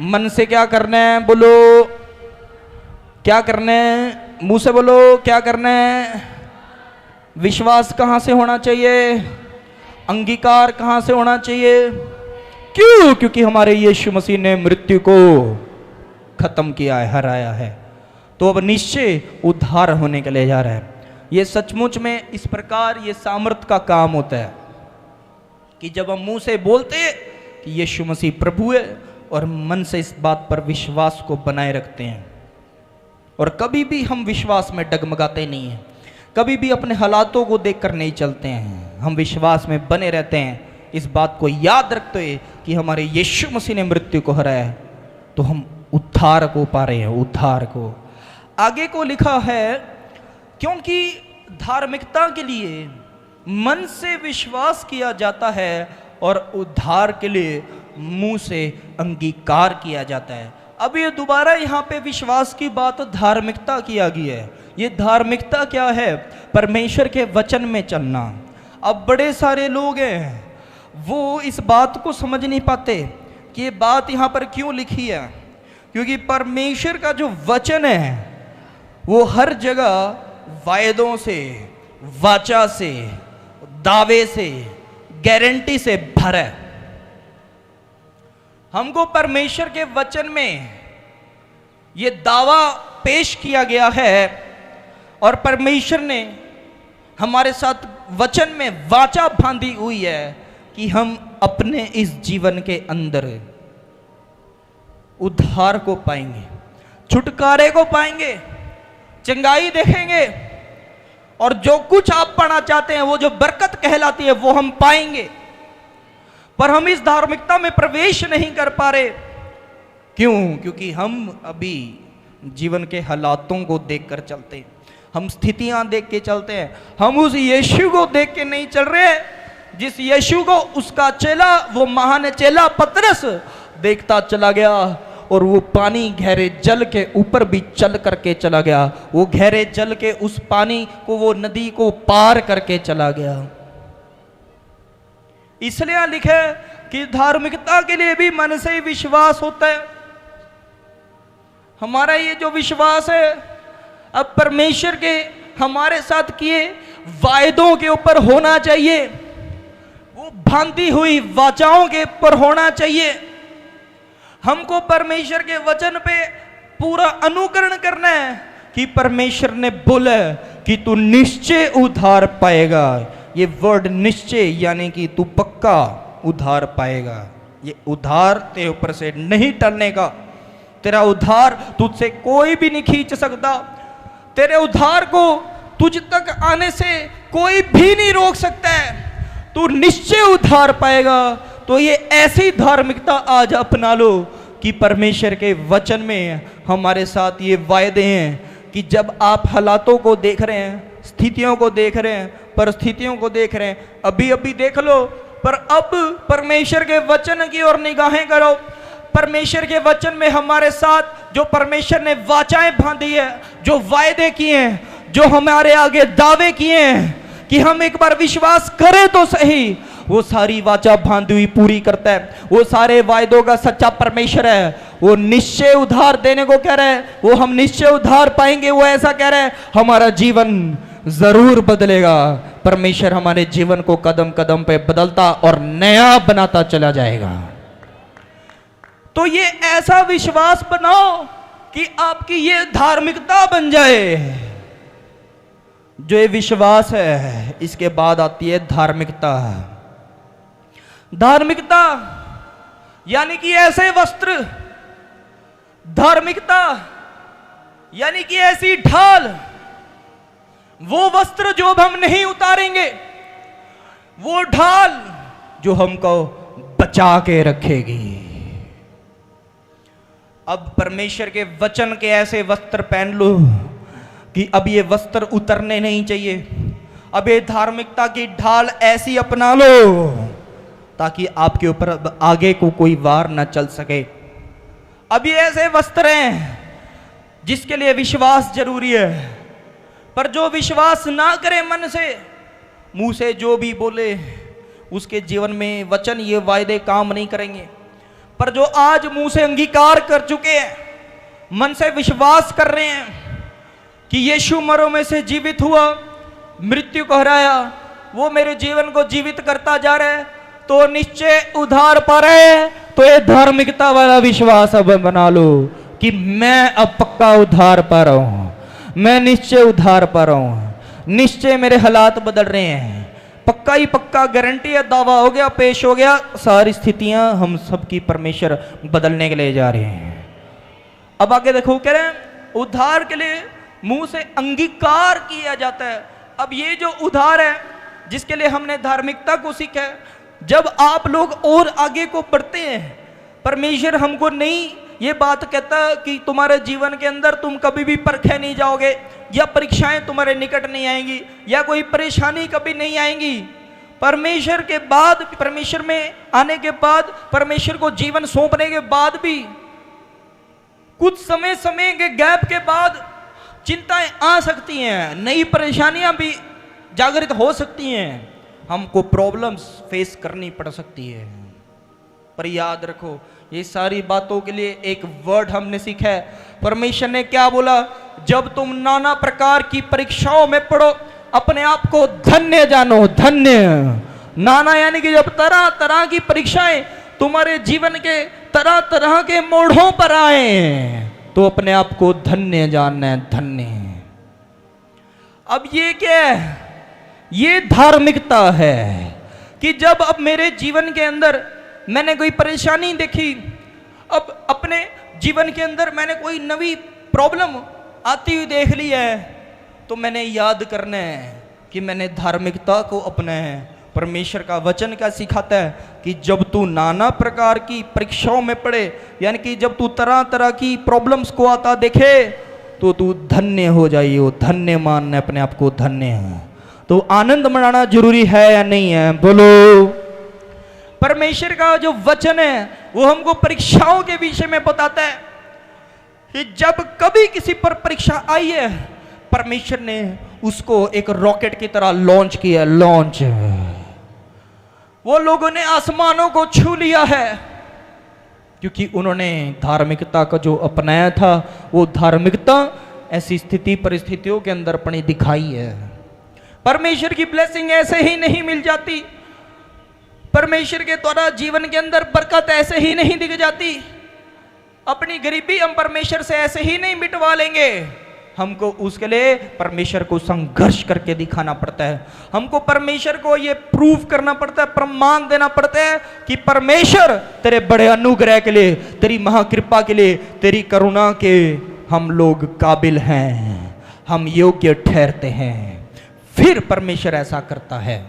मन से क्या करना है? बोलो क्या करना है? मुंह से बोलो क्या करना है? विश्वास कहां से होना चाहिए? अंगीकार कहां से होना चाहिए? क्यों? क्योंकि हमारे यीशु मसीह ने मृत्यु को खत्म किया है, हराया है। तो अब निश्चय उद्धार होने के लिए जा रहा है। ये सचमुच में इस प्रकार ये सामर्थ का काम होता है कि जब हम मुंह से बोलते कि यीशु मसीह प्रभु है और मन से इस बात पर विश्वास को बनाए रखते हैं, और कभी भी हम विश्वास में डगमगाते नहीं हैं, कभी भी अपने हालातों को देखकर नहीं चलते हैं, हम विश्वास में बने रहते हैं, इस बात को याद रखते हैं कि हमारे यीशु मसीह ने मृत्यु को हराया है, तो हम उद्धार को पा रहे हैं, उद्धार को। आगे को लिखा है, क्योंकि धार्मिकता के लिए मन से विश्वास किया जाता है और उद्धार के लिए मुंह से अंगीकार किया जाता है। अब ये दोबारा यहाँ पे विश्वास की बात धार्मिकता की आ गई है। ये धार्मिकता क्या है? परमेश्वर के वचन में चलना। अब बड़े सारे लोग हैं वो इस बात को समझ नहीं पाते कि ये बात यहाँ पर क्यों लिखी है, क्योंकि परमेश्वर का जो वचन है वो हर जगह वायदों से, वाचा से, दावे से, गारंटी से भरा है। हमको परमेश्वर के वचन में ये दावा पेश किया गया है और परमेश्वर ने हमारे साथ वचन में वाचा बांधी हुई है कि हम अपने इस जीवन के अंदर उद्धार को पाएंगे, छुटकारे को पाएंगे, चंगाई देखेंगे और जो कुछ आप पाना चाहते हैं वो जो बरकत कहलाती है वो हम पाएंगे। पर हम इस धार्मिकता में प्रवेश नहीं कर पा रहे। क्यों? क्योंकि हम अभी जीवन के हालातों को देखकर चलते हैं, हम स्थितियां देख के चलते हैं, हम उस यीशु को देख के नहीं चल रहे जिस यीशु को उसका चेला, वो महान चेला पतरस देखता चला गया और वो पानी गहरे जल के ऊपर भी चल करके चला गया। वो गहरे जल के उस पानी को, वो नदी को पार करके चला गया। इसलिए लिखे कि धार्मिकता के लिए भी मन से ही विश्वास होता है। हमारा ये जो विश्वास है अब परमेश्वर के हमारे साथ किए वायदों के ऊपर होना चाहिए, वो बांधी हुई वाचाओं के ऊपर होना चाहिए। हमको परमेश्वर के वचन पे पूरा अनुकरण करना है कि परमेश्वर ने बोला कि तू निश्चय उद्धार पाएगा। ये वर्ड निश्चय यानी कि तू पक्का उद्धार पाएगा। ये उद्धार तेरे ऊपर से नहीं टलने का। तेरा उद्धार तुझसे कोई भी नहीं खींच सकता। तेरे उद्धार को तुझ तक आने से कोई भी नहीं रोक सकता है। तू निश्चय उद्धार पाएगा। तो ये ऐसी धार्मिकता आज अपना लो कि परमेश्वर के वचन में हमारे साथ ये वायदे हैं कि जब आप हालातों को देख रहे हैं, स्थितियों को देख रहे हैं, परिस्थितियों को देख रहे हैं, अभी अभी देख लो, पर अब परमेश्वर के वचन की ओर निगाहें करो। परमेश्वर के वचन में हमारे साथ जो परमेश्वर ने वाचाएं बांधी है, जो वायदे किए हैं, जो हमारे आगे दावे किए हैं कि हम एक बार विश्वास करें तो सही, वो सारी वाचा बांधी हुई पूरी करता है। वो सारे वायदों का सच्चा परमेश्वर है। वो निश्चय उद्धार देने को कह रहा है, वो हम निश्चय उद्धार पाएंगे। वो ऐसा कह रहा है हमारा जीवन जरूर बदलेगा। परमेश्वर हमारे जीवन को कदम कदम पे बदलता और नया बनाता चला जाएगा। तो ये ऐसा विश्वास बनाओ कि आपकी ये धार्मिकता बन जाए। जो ये विश्वास है, इसके बाद आती है धार्मिकता। धार्मिकता यानी कि ऐसे वस्त्र, धार्मिकता यानी कि ऐसी ढाल, वो वस्त्र जो हम नहीं उतारेंगे, वो ढाल जो हमको बचा के रखेगी। अब परमेश्वर के वचन के ऐसे वस्त्र पहन लो कि अब ये वस्त्र उतरने नहीं चाहिए। अब ये धार्मिकता की ढाल ऐसी अपना लो ताकि आपके ऊपर आगे को कोई वार ना चल सके। अब ये ऐसे वस्त्र हैं जिसके लिए विश्वास जरूरी है। पर जो विश्वास ना करे मन से, मुंह से जो भी बोले, उसके जीवन में वचन ये वायदे काम नहीं करेंगे। पर जो आज मुंह से अंगीकार कर चुके हैं, मन से विश्वास कर रहे हैं कि यीशु मरों में से जीवित हुआ, मृत्यु को हराया, वो मेरे जीवन को जीवित करता जा रहा है, तो निश्चय उद्धार पा रहे हैं। तो ये धार्मिकता वाला विश्वास अब बना लो कि मैं अब पक्का उद्धार पा रहा हूं, मैं निश्चय उद्धार पा रहा हूं, निश्चय मेरे हालात बदल रहे हैं। पक्का ही पक्का गारंटी है, दावा हो गया, पेश हो गया, सारी स्थितियां हम सबकी परमेश्वर बदलने के लिए जा रहे हैं। अब आगे देखो, कह रहे हैं उद्धार के लिए मुंह से अंगीकार किया जाता है। अब ये जो उद्धार है जिसके लिए हमने धार्मिकता को सीखा है, जब आप लोग और आगे को बढ़ते हैं, परमेश्वर हमको नहीं ये बात कहता कि तुम्हारे जीवन के अंदर तुम कभी भी परखे नहीं जाओगे, या परीक्षाएं तुम्हारे निकट नहीं आएंगी, या कोई परेशानी कभी नहीं आएंगी। परमेश्वर के बाद, परमेश्वर में आने के बाद, परमेश्वर को जीवन सौंपने के बाद भी कुछ समय के गैप के बाद चिंताएं आ सकती हैं, नई परेशानियां भी जागृत हो सकती हैं, हमको प्रॉब्लम्स फेस करनी पड़ सकती है। पर याद रखो, ये सारी बातों के लिए एक वर्ड हमने सीखा है। परमेश्वर ने क्या बोला? जब तुम नाना प्रकार की परीक्षाओं में पड़ो, अपने आप को धन्य जानो। धन्य, नाना यानी कि जब तरह तरह की परीक्षाएं तुम्हारे जीवन के तरह तरह के मोड़ों पर आए, तो अपने आप को धन्य जानना है। धन्य। अब ये क्या है? ये धार्मिकता है कि जब अब मेरे जीवन के अंदर मैंने कोई परेशानी देखी, अब अपने जीवन के अंदर मैंने कोई नई प्रॉब्लम आती हुई देख ली है, तो मैंने याद करना है कि मैंने धार्मिकता को अपना है। परमेश्वर का वचन क्या सिखाता है कि जब तू नाना प्रकार की परीक्षाओं में पड़े, यानी कि जब तू तरह तरह की प्रॉब्लम्स को आता देखे, तो तू धन्य हो जाइए। धन्य मानना अपने आप को धन्य है। तो आनंद मनाना जरूरी है या नहीं है? बोलो। परमेश्वर का जो वचन है वो हमको परीक्षाओं के विषय में बताता है कि जब कभी किसी पर परीक्षा आई है, परमेश्वर ने उसको एक रॉकेट की तरह लॉन्च किया। लॉन्च, वो लोगों ने आसमानों को छू लिया है, क्योंकि उन्होंने धार्मिकता का जो अपनाया था, वो धार्मिकता ऐसी स्थिति परिस्थितियों के अंदर अपनी दिखाई है। परमेश्वर की ब्लेसिंग ऐसे ही नहीं मिल जाती, परमेश्वर के द्वारा जीवन के अंदर बरकत ऐसे ही नहीं दिख जाती। अपनी गरीबी हम परमेश्वर से ऐसे ही नहीं मिटवा लेंगे, हमको उसके लिए परमेश्वर को संघर्ष करके दिखाना पड़ता है। हमको परमेश्वर को ये प्रूव करना पड़ता है, प्रमाण देना पड़ता है कि परमेश्वर तेरे बड़े अनुग्रह के लिए, तेरी महाकृपा के लिए, तेरी करुणा के हम लोग काबिल हैं, हम योग्य ठहरते हैं। फिर परमेश्वर ऐसा करता है।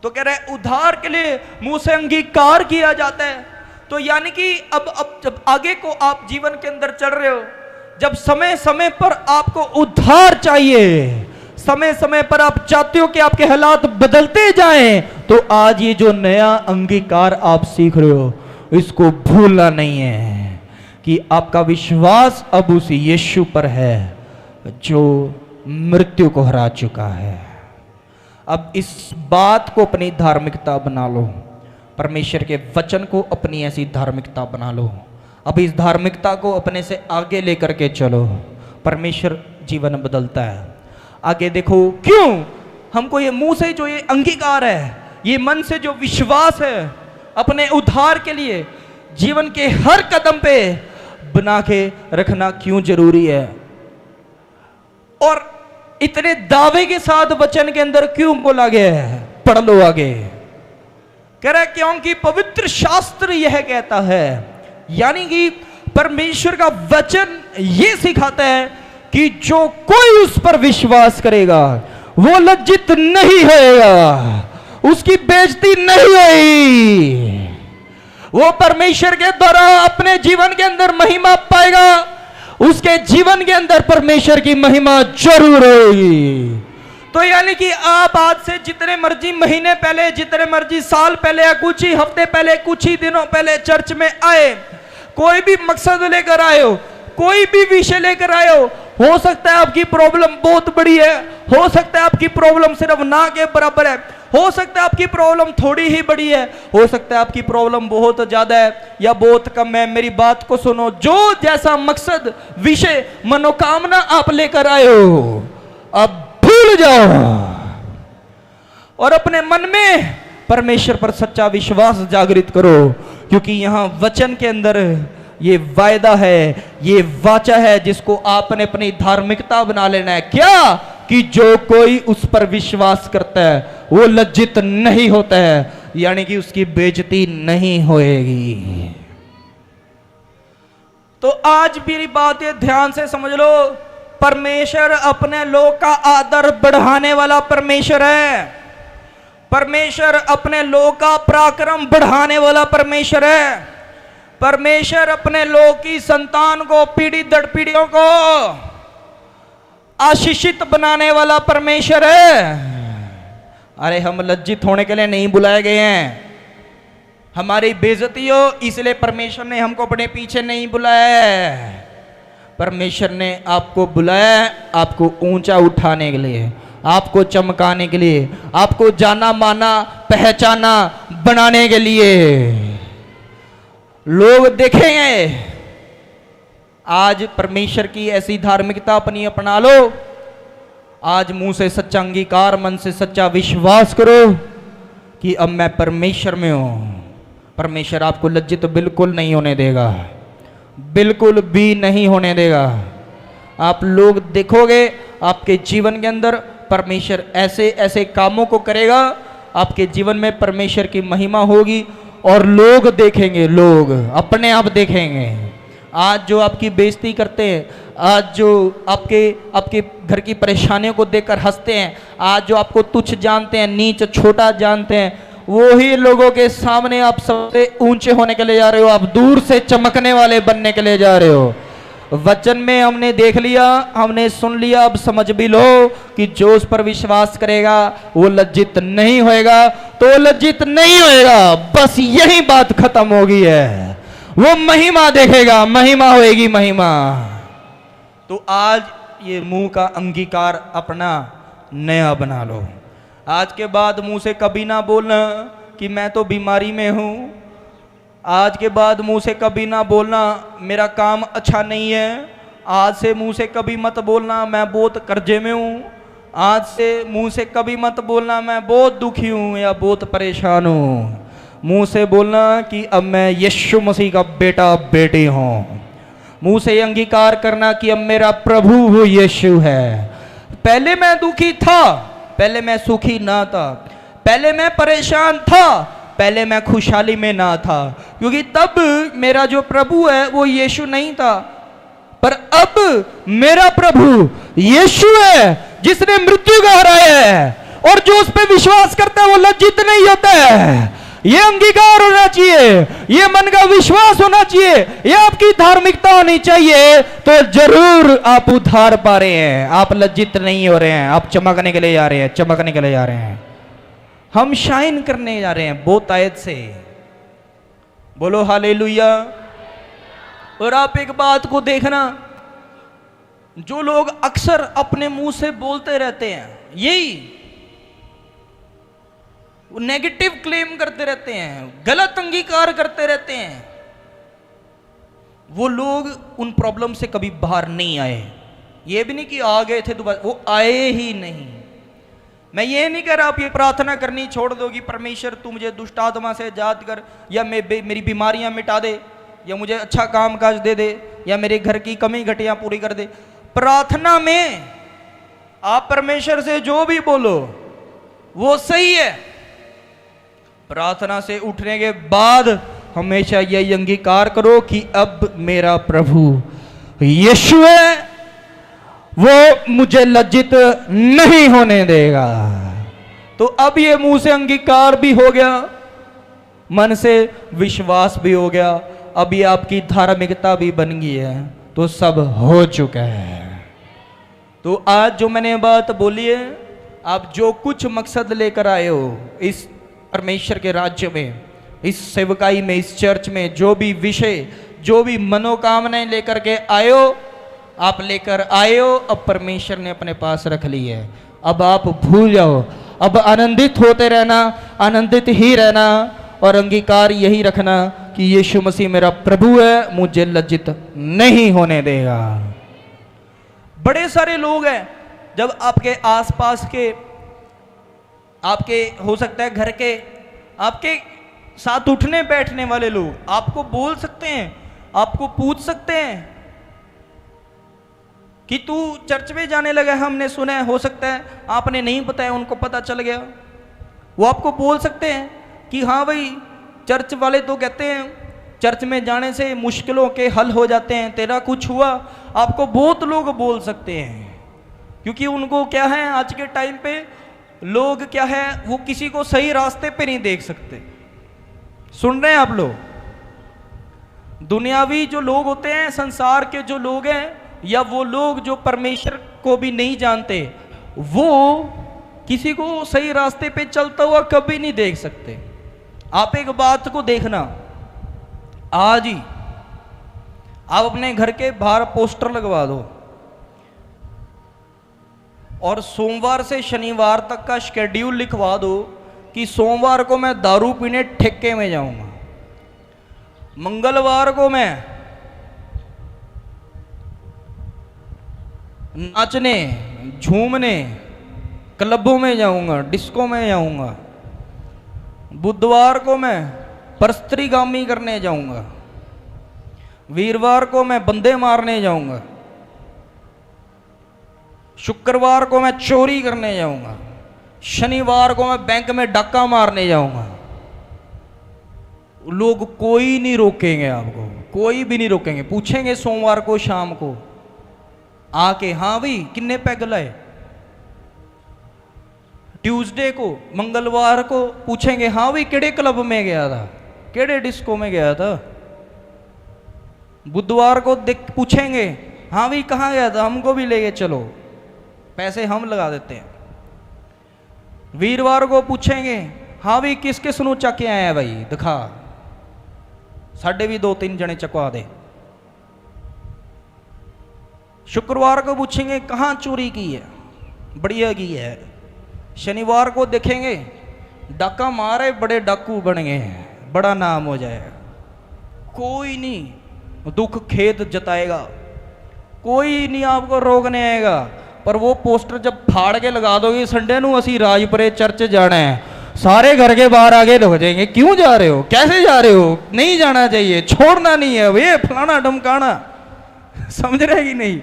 तो कह रहा है उद्धार के लिए मुंह से अंगीकार किया जाता है। तो यानी कि अब जब आगे को आप जीवन के अंदर चल रहे हो, जब समय समय पर आपको उद्धार चाहिए, समय समय पर आप चाहते हो कि आपके हालात बदलते जाएं, तो आज ये जो नया अंगीकार आप सीख रहे हो, इसको भूलना नहीं है कि आपका विश्वास अब उस यीशु पर है जो मृत्यु को हरा चुका है। अब इस बात को अपनी धार्मिकता बना लो, परमेश्वर के वचन को अपनी ऐसी धार्मिकता बना लो। अब इस धार्मिकता को अपने से आगे लेकर के चलो, परमेश्वर जीवन बदलता है। आगे देखो, क्यों हमको ये मुंह से जो ये अंगीकार है, ये मन से जो विश्वास है अपने उद्धार के लिए जीवन के हर कदम पे बना के रखना क्यों जरूरी है, और इतने दावे के साथ वचन के अंदर क्यों बोला गया है? पढ़ लो आगे। कह रहा है क्योंकि पवित्र शास्त्र यह कहता है, यानी कि परमेश्वर का वचन ये सिखाता है कि जो कोई उस पर विश्वास करेगा वो लज्जित नहीं होएगा, उसकी बेइज्जती नहीं होगी, वो परमेश्वर के द्वारा अपने जीवन के अंदर महिमा पाएगा, उसके जीवन के अंदर परमेश्वर की महिमा जरूर होगी। तो यानी कि आप आज से जितने मर्जी महीने पहले, जितने मर्जी साल पहले, या कुछ ही हफ्ते पहले, कुछ ही दिनों पहले चर्च में आए, कोई भी मकसद लेकर आए हो, कोई भी विषय लेकर आए हो सकता है आपकी प्रॉब्लम बहुत बड़ी है, हो सकता है आपकी प्रॉब्लम सिर्फ ना के बराबर है, हो सकता है आपकी प्रॉब्लम थोड़ी ही बड़ी है, हो सकता है आपकी प्रॉब्लम बहुत ज्यादा है या बहुत कम है। मेरी बात को सुनो, जो जैसा मकसद, विषय, मनोकामना आप लेकर आए हो, अब भूल जाओ और अपने मन में परमेश्वर पर सच्चा विश्वास जागृत करो, क्योंकि यहां वचन के अंदर ये वायदा है, ये वाचा है जिसको आपने अपनी धार्मिकता बना लेना है। क्या? कि जो कोई उस पर विश्वास करता है वो लज्जित नहीं होता है, यानी कि उसकी बेइज्जती नहीं होएगी। तो आज मेरी बात ये ध्यान से समझ लो, परमेश्वर अपने लोग का आदर बढ़ाने वाला परमेश्वर है, परमेश्वर अपने लोग का पराक्रम बढ़ाने वाला परमेश्वर है, परमेश्वर अपने लोग की संतान को, पीढ़ी दर पीढ़ियों को आशीषित बनाने वाला परमेश्वर है। अरे हम लज्जित होने के लिए नहीं बुलाए गए हैं, हमारी बेइज्जती हो इसलिए परमेश्वर ने हमको अपने पीछे नहीं बुलाया है। परमेश्वर ने आपको बुलाया आपको ऊंचा उठाने के लिए, आपको चमकाने के लिए, आपको जाना माना पहचाना बनाने के लिए। लोग देखेंगे। आज परमेश्वर की ऐसी धार्मिकता अपनी अपना लो। आज मुंह से सच्चा अंगीकार, मन से सच्चा विश्वास करो कि अब मैं परमेश्वर में हूं। परमेश्वर आपको लज्जित बिल्कुल नहीं होने देगा, बिल्कुल भी नहीं होने देगा। आप लोग देखोगे आपके जीवन के अंदर परमेश्वर ऐसे ऐसे कामों को करेगा, आपके जीवन में परमेश्वर की महिमा होगी और लोग देखेंगे, लोग अपने आप देखेंगे। आज जो आपकी बेइज्जती करते हैं, आज जो आपके घर की परेशानियों को देखकर हंसते हैं, आज जो आपको तुच्छ जानते हैं, नीच छोटा जानते हैं, वो ही लोगों के सामने आप सबसे ऊंचे होने के लिए जा रहे हो, आप दूर से चमकने वाले बनने के लिए जा रहे हो। वचन में हमने देख लिया, हमने सुन लिया, अब समझ भी लो कि जो उस पर विश्वास करेगा वो लज्जित नहीं होएगा, तो लज्जित नहीं होएगा। बस यही बात खत्म हो गई है। वो महिमा देखेगा, महिमा होएगी, महिमा। तो आज ये मुंह का अंगीकार अपना नया बना लो। आज के बाद मुंह से कभी ना बोलना कि मैं तो बीमारी में हूं। आज के बाद मुंह से कभी ना बोलना मेरा काम अच्छा नहीं है। आज से मुंह से कभी मत बोलना मैं बहुत कर्जे में हूं। आज से मुंह से कभी मत बोलना मैं बहुत दुखी हूं या बहुत परेशान हूं। मुंह से बोलना कि अब मैं यीशु मसीह का बेटा बेटी हूं। मुंह से अंगीकार करना कि अब मेरा प्रभु वो यीशु है। पहले मैं दुखी था, पहले मैं सुखी ना था, पहले मैं परेशान था, पहले मैं खुशहाली में ना था, क्योंकि तब मेरा जो प्रभु है वो यीशु नहीं था। पर अब मेरा प्रभु यीशु है जिसने मृत्यु को हराया है, और जो उस पर विश्वास करता है वो लज्जित नहीं होता है। ये अंगीकार होना चाहिए, ये मन का विश्वास होना चाहिए, ये आपकी धार्मिकता होनी चाहिए, तो जरूर आप उद्धार पा रहे हैं। आप लज्जित नहीं हो रहे हैं, आप चमकने के लिए जा रहे हैं, चमकने के लिए जा रहे हैं। हम शाइन करने जा रहे हैं बहुत आयत से। बोलो हालेलुया। और आप एक बात को देखना, जो लोग अक्सर अपने मुंह से बोलते रहते हैं, यही वो नेगेटिव क्लेम करते रहते हैं, गलत अंगीकार करते रहते हैं, वो लोग उन प्रॉब्लम से कभी बाहर नहीं आए। ये भी नहीं कि आ गए थे दोबारा, वो आए ही नहीं। मैं ये नहीं कह रहा आप ये प्रार्थना करनी छोड़ दो कि परमेश्वर तू मुझे दुष्ट आत्मा से आजाद कर, या मेरी बीमारियां मिटा दे, या मुझे अच्छा काम काज दे दे, या मेरे घर की कमी घटियां पूरी कर दे। प्रार्थना में आप परमेश्वर से जो भी बोलो वो सही है। प्रार्थना से उठने के बाद हमेशा यही अंगीकार करो कि अब मेरा प्रभु यीशु है, वो मुझे लज्जित नहीं होने देगा। तो अब ये मुंह से अंगीकार भी हो गया, मन से विश्वास भी हो गया, अब ये आपकी धार्मिकता भी बन गई है, तो सब हो चुका है। तो आज जो मैंने बात बोली है, आप जो कुछ मकसद लेकर आए हो इस परमेश्वर के राज्य में, इस सेवकाई में, इस चर्च में, जो भी विषय, जो भी मनोकामनाएं लेकर के आए हो, आप लेकर आए हो, अब परमेश्वर ने अपने पास रख ली है। अब आप भूल जाओ, अब आनंदित होते रहना, आनंदित ही रहना, और अंगीकार यही रखना कि यीशु मसीह मेरा प्रभु है, मुझे लज्जित नहीं होने देगा। बड़े सारे लोग हैं, जब आपके आसपास के, आपके हो सकता है घर के, आपके साथ उठने बैठने वाले लोग आपको बोल सकते हैं, आपको पूछ सकते हैं कि तू चर्च में जाने लगा, हमने सुना है। हो सकता है आपने नहीं बताया, उनको पता चल गया। वो आपको बोल सकते हैं कि हाँ भाई, चर्च वाले तो कहते हैं चर्च में जाने से मुश्किलों के हल हो जाते हैं, तेरा कुछ हुआ। आपको बहुत लोग बोल सकते हैं, क्योंकि उनको क्या है, आज के टाइम पे लोग क्या है, वो किसी को सही रास्ते पे नहीं देख सकते। सुन रहे हैं आप लोग? दुनियावी जो लोग होते हैं, संसार के जो लोग हैं, या वो लोग जो परमेश्वर को भी नहीं जानते, वो किसी को सही रास्ते पे चलता हुआ कभी नहीं देख सकते। आप एक बात को देखना, आज ही आप अपने घर के बाहर पोस्टर लगवा दो और सोमवार से शनिवार तक का शेड्यूल लिखवा दो कि सोमवार को मैं दारू पीने ठेके में जाऊंगा, मंगलवार को मैं नाचने झूमने क्लबों में जाऊंगा, डिस्को में जाऊंगा, बुधवार को मैं परस्त्रीगामी करने जाऊंगा, वीरवार को मैं बंदे मारने जाऊंगा, शुक्रवार को मैं चोरी करने जाऊंगा, शनिवार को मैं बैंक में डाका मारने जाऊंगा। लोग कोई नहीं रोकेंगे आपको, कोई भी नहीं रोकेंगे। पूछेंगे सोमवार को शाम को आके, हाँ भाई किन्ने पैग लाए। ट्यूसडे को, मंगलवार को पूछेंगे, हाँ भाई केड़े क्लब में गया था, केड़े डिस्को में गया था। बुधवार को पूछेंगे, हाँ भाई कहाँ गया था, हमको भी लेके चलो, पैसे हम लगा देते हैं। वीरवार को पूछेंगे, हाँ भाई किस किस नू चक के आया भाई, दिखा, साढ़े भी 2-3 जने चकवा दे। शुक्रवार को पूछेंगे कहाँ चोरी की है, बढ़िया की है। शनिवार को देखेंगे डाका मारे, बड़े डाकू बन गए हैं, बड़ा नाम हो जाएगा। कोई नहीं दुख खेद जताएगा, कोई नहीं आपको रोकने आएगा। पर वो पोस्टर जब फाड़ के लगा दोगे, संडे नू असी राजपुरे चर्च जाना है, सारे घर के बाहर आगे हो जाएंगे, क्यों जा रहे हो, कैसे जा रहे हो, नहीं जाना चाहिए, छोड़ना नहीं है, वे फलाना ढमकाना। समझ रहे कि नहीं?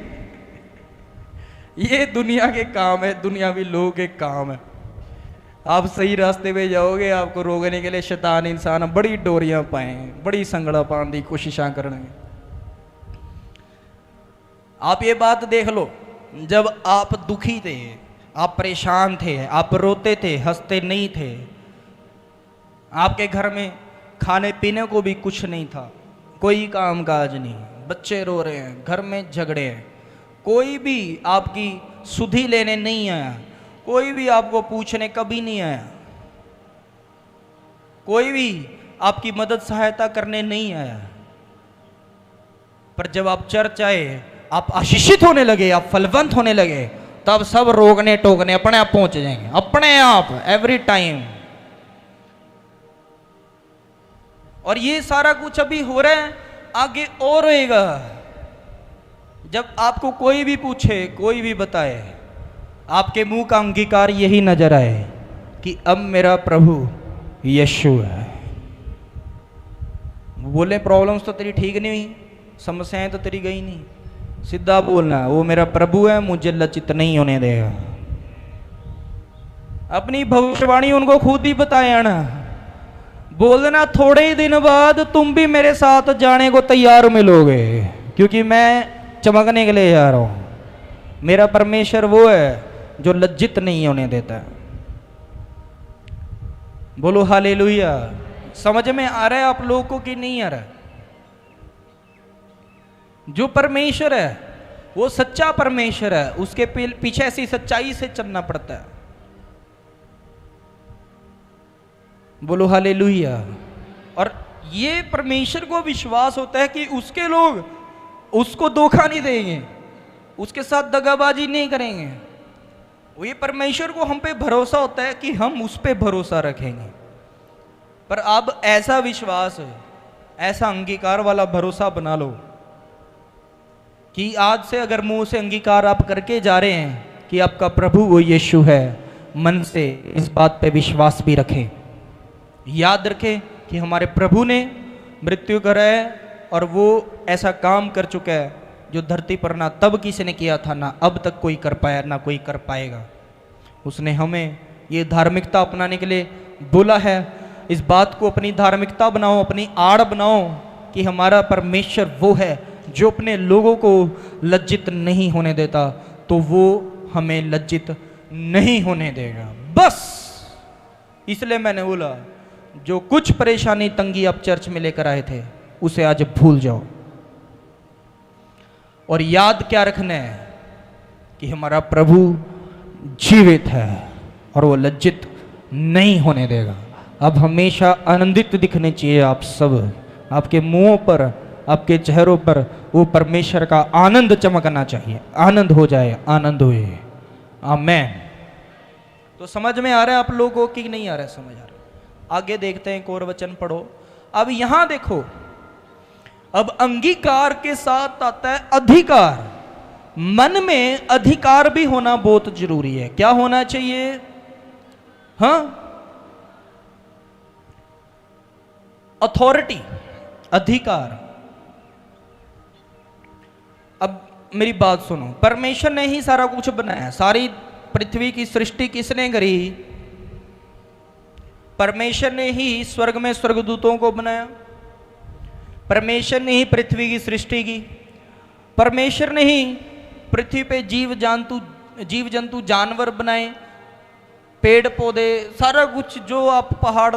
ये दुनिया के काम है, दुनियावी लोगों के काम है। आप सही रास्ते पे जाओगे, आपको रोकने के लिए शैतान इंसान बड़ी डोरियां पाए, बड़ी संगड़ा पाने की कोशिशां करेंगे। आप ये बात देख लो, जब आप दुखी थे, आप परेशान थे, आप रोते थे, हंसते नहीं थे, आपके घर में खाने पीने को भी कुछ नहीं था, कोई काम काज नहीं, बच्चे रो रहे हैं, घर में झगड़े हैं, कोई भी आपकी सुधि लेने नहीं आया, कोई भी आपको पूछने कभी नहीं आया, कोई भी आपकी मदद सहायता करने नहीं आया। पर जब आप चर्च आए, आप आशीषित होने लगे, आप फलवंत होने लगे, तब सब रोकने टोकने अपने आप पहुंच जाएंगे, अपने आप, एवरी टाइम। और ये सारा कुछ अभी हो रहा है, आगे और होएगा। जब आपको कोई भी पूछे, कोई भी बताए, आपके मुंह का अंगीकार यही नजर आए कि अब मेरा प्रभु यीशु है। बोले प्रॉब्लम्स तो तेरी ठीक नहीं हुई, समस्याएं तो तेरी गई नहीं, सीधा बोलना वो मेरा प्रभु है, मुझे लज्जित नहीं होने देगा। अपनी भविष्यवाणी उनको खुद ही बताया ना, बोलना थोड़े ही दिन बाद तुम भी मेरे साथ जाने को तैयार मिलोगे, क्योंकि मैं चमकने के लिए जा रहा हूं। मेरा परमेश्वर वो है जो लज्जित नहीं होने देता। बोलो हालेलुया। समझ में आ रहा है आप लोगों को कि नहीं आ रहा? जो परमेश्वर है वो सच्चा परमेश्वर है, उसके पीछे ऐसी सच्चाई से चलना पड़ता है। बोलो हालेलुया। और ये परमेश्वर को विश्वास होता है कि उसके लोग उसको धोखा नहीं देंगे, उसके साथ दगाबाजी नहीं करेंगे। ये परमेश्वर को हम पे भरोसा होता है कि हम उस पे भरोसा रखेंगे। पर अब ऐसा विश्वास, ऐसा अंगीकार वाला भरोसा बना लो कि आज से अगर मुंह से अंगीकार आप करके जा रहे हैं कि आपका प्रभु वो यीशु है, मन से इस बात पे विश्वास भी रखें। याद रखें कि हमारे प्रभु ने मृत्यु करा है और वो ऐसा काम कर चुका है जो धरती पर ना तब किसी ने किया था, ना अब तक कोई कर पाया, ना कोई कर पाएगा। उसने हमें ये धार्मिकता अपनाने के लिए बोला है। इस बात को अपनी धार्मिकता बनाओ, अपनी आड़ बनाओ कि हमारा परमेश्वर वो है जो अपने लोगों को लज्जित नहीं होने देता, तो वो हमें लज्जित नहीं होने देगा। बस इसलिए मैंने बोला, जो कुछ परेशानी तंगी आप चर्च में लेकर आए थे, उसे आज भूल जाओ। और याद क्या रखना है कि हमारा प्रभु जीवित है और वो लज्जित नहीं होने देगा। अब हमेशा आनंदित दिखने चाहिए आप सब, आपके मुंहों पर, आपके चेहरों पर वो परमेश्वर का आनंद चमकना चाहिए। आनंद हो जाए, आनंद होए। आमेन। तो समझ में आ रहा है आप लोगों को कि नहीं आ रहा है? समझ आ रहा है। आगे देखते हैं, एक और वचन पढ़ो। अब यहां देखो, अब अंगीकार के साथ आता है अधिकार। मन में अधिकार भी होना बहुत जरूरी है। क्या होना चाहिए? हाँ, अथॉरिटी, अधिकार। अब मेरी बात सुनो, परमेश्वर ने ही सारा कुछ बनाया। सारी पृथ्वी की सृष्टि किसने करी? परमेश्वर ने ही स्वर्ग में स्वर्गदूतों को बनाया। परमेश्वर ने ही पृथ्वी की सृष्टि की। परमेश्वर ने ही पृथ्वी पे जीव जंतु जानवर बनाए, पेड़ पौधे, सारा कुछ जो आप पहाड़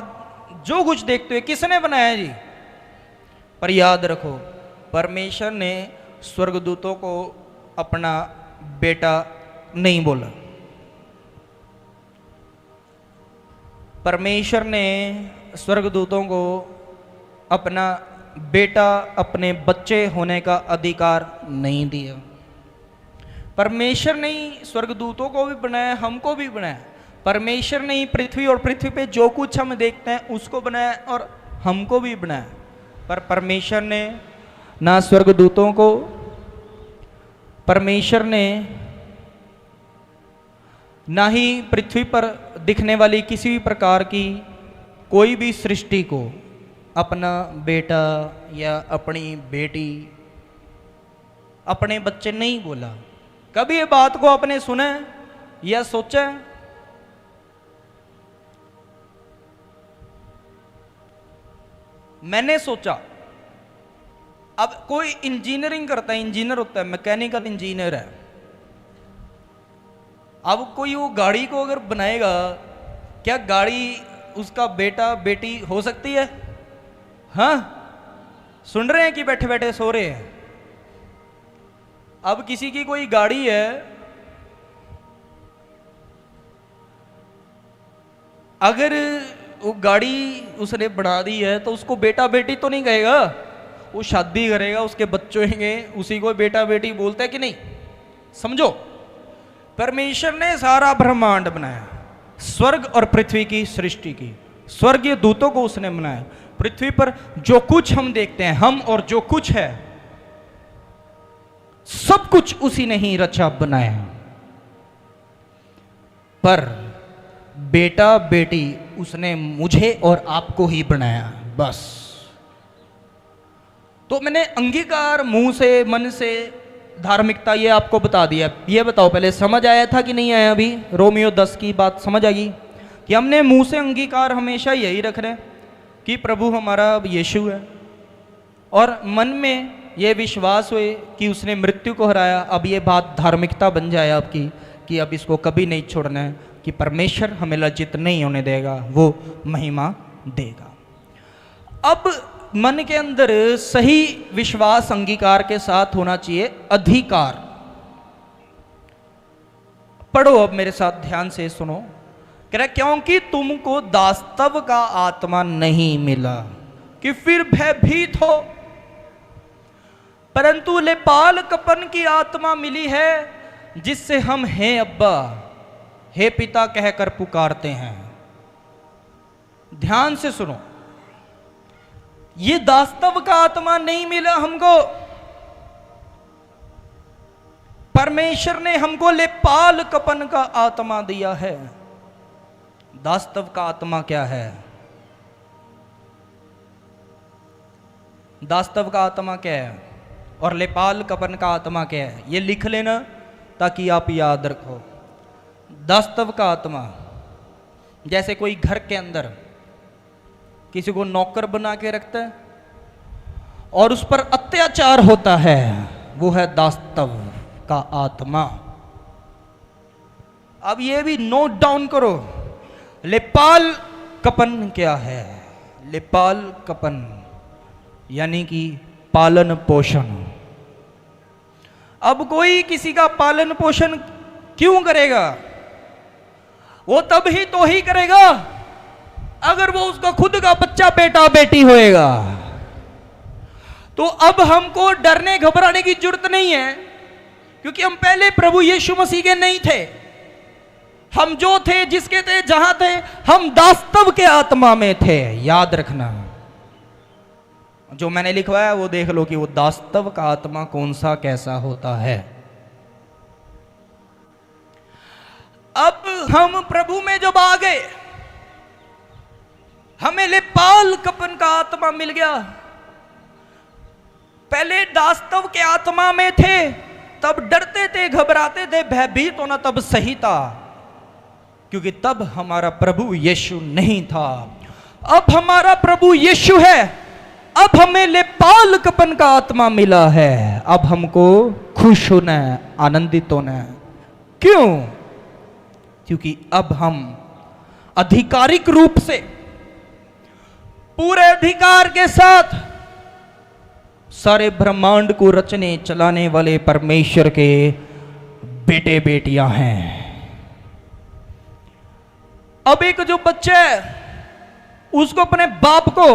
जो कुछ देखते हो किसने बनाया जी? पर याद रखो, परमेश्वर ने स्वर्गदूतों को अपना बेटा नहीं बोला। परमेश्वर ने स्वर्गदूतों को अपना बेटा, अपने बच्चे होने का अधिकार नहीं दिया। परमेश्वर ने ही स्वर्गदूतों को भी बनाया, हमको भी बनाया। परमेश्वर ने ही पृथ्वी और पृथ्वी पे जो कुछ हम देखते हैं उसको बनाया और हमको भी बनाया। पर परमेश्वर ने ना स्वर्गदूतों को, परमेश्वर ने ना ही पृथ्वी पर दिखने वाली किसी भी प्रकार की कोई भी सृष्टि को अपना बेटा या अपनी बेटी, अपने बच्चे नहीं बोला। कभी ये बात को आपने सुना या सोचा? मैंने सोचा, अब कोई इंजीनियरिंग करता है, इंजीनियर होता है, मैकेनिकल इंजीनियर है। अब कोई वो गाड़ी को अगर बनाएगा, क्या गाड़ी उसका बेटा बेटी हो सकती है? हाँ, सुन रहे हैं कि बैठे बैठे सो रहे हैं? अब किसी की कोई गाड़ी है, अगर वो गाड़ी उसने बना दी है तो उसको बेटा बेटी तो नहीं कहेगा, वो शादी करेगा, उसके बच्चे होंगे, उसी को बेटा बेटी बोलते हैं कि नहीं? समझो, परमेश्वर ने सारा ब्रह्मांड बनाया, स्वर्ग और पृथ्वी की सृष्टि की। स्वर्गीय दूतों को उसने बनाया। पृथ्वी पर जो कुछ हम देखते हैं, हम और जो कुछ है, सब कुछ उसी ने ही रचा बनाया। पर बेटा बेटी उसने मुझे और आपको ही बनाया, बस। तो मैंने अंगीकार मुंह से, मन से, धार्मिकता, ये आपको बता दिया। ये बताओ पहले, समझ आया था कि नहीं आया? अभी रोमियो 10 की बात समझ आई कि हमने मुंह से अंगीकार हमेशा यही रख रहे कि प्रभु हमारा यीशु है, और मन में ये विश्वास हुए कि उसने मृत्यु को हराया। अब ये बात धार्मिकता बन जाए आपकी कि अब इसको कभी नहीं छोड़ना है, कि परमेश्वर हमें लज्जित नहीं होने देगा, वो महिमा देगा। अब मन के अंदर सही विश्वास अंगीकार के साथ होना चाहिए अधिकार। पढ़ो अब मेरे साथ, ध्यान से सुनो। कह रहा, क्योंकि तुमको दास्तव का आत्मा नहीं मिला कि फिर भयभीत हो, परंतु लेपाल कपन की आत्मा मिली है, जिससे हम हैं अब्बा, हे पिता कहकर पुकारते हैं। ध्यान से सुनो, ये दास्तव का आत्मा नहीं मिला हमको। परमेश्वर ने हमको लेपाल कपन का आत्मा दिया है। दास्तव का आत्मा क्या है? दास्तव का आत्मा क्या है और लेपाल कपन का आत्मा क्या है? ये लिख लेना ताकि आप याद रखो। दास्तव का आत्मा, जैसे कोई घर के अंदर किसी को नौकर बना के रखता है और उस पर अत्याचार होता है, वो है दास्तव का आत्मा। अब ये भी नोट डाउन करो, लेपाल कपन क्या है? लेपाल कपन, यानी कि पालन पोषण। अब कोई किसी का पालन पोषण क्यों करेगा? वो तब ही तो ही करेगा अगर वो उसका खुद का बच्चा बेटा बेटी होएगा। तो अब हमको डरने घबराने की जरूरत नहीं है, क्योंकि हम पहले प्रभु यीशु मसीह के नहीं थे। हम जो थे, जिसके थे, जहां थे, हम दास्तव के आत्मा में थे। याद रखना, जो मैंने लिखवाया वो देख लो कि वो दास्तव का आत्मा कौन सा कैसा होता है। अब हम प्रभु में जब आ गए, हमें लेपाल कपन का आत्मा मिल गया। पहले दास्तव के आत्मा में थे, तब डरते थे, घबराते थे, भयभीत होना तब सही था, क्योंकि तब हमारा प्रभु यीशु नहीं था। अब हमारा प्रभु यीशु है, अब हमें लेपाल कपन का आत्मा मिला है। अब हमको खुश होना है, आनंदित होना है। क्यों? क्योंकि अब हम आधिकारिक रूप से पूरे अधिकार के साथ सारे ब्रह्मांड को रचने चलाने वाले परमेश्वर के बेटे बेटियां हैं। अब एक जो बच्चा है, उसको अपने बाप को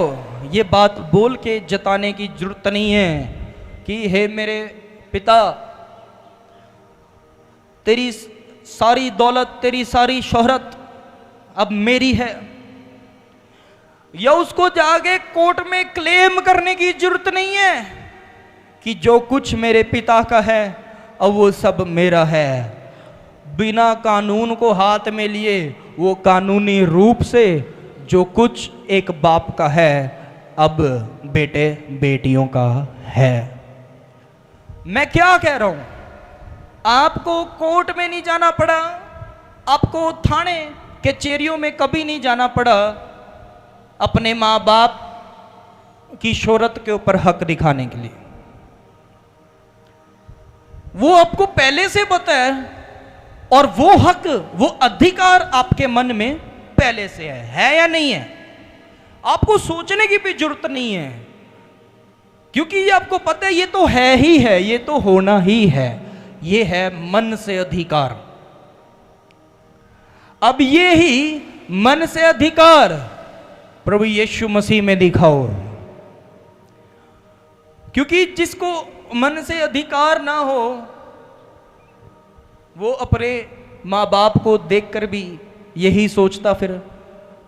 ये बात बोल के जताने की जरूरत नहीं है कि हे मेरे पिता, तेरी सारी दौलत, तेरी सारी शोहरत अब मेरी है। या उसको जाके कोर्ट में क्लेम करने की जरूरत नहीं है कि जो कुछ मेरे पिता का है अब वो सब मेरा है। बिना कानून को हाथ में लिए वो कानूनी रूप से जो कुछ एक बाप का है अब बेटे बेटियों का है। मैं क्या कह रहा हूं? आपको कोर्ट में नहीं जाना पड़ा, आपको थाने कचहरियों में कभी नहीं जाना पड़ा अपने माँ बाप की शोहरत के ऊपर हक दिखाने के लिए। वो आपको पहले से पता है, और वो हक, वो अधिकार आपके मन में पहले से है या नहीं है? आपको सोचने की भी जरूरत नहीं है, क्योंकि ये आपको पता है, ये तो है ही है, ये तो होना ही है। ये है मन से अधिकार। अब ये ही मन से अधिकार प्रभु यीशु मसीह में दिखाओ, क्योंकि जिसको मन से अधिकार ना हो वो अपने माँ बाप को देखकर भी यही सोचता फिर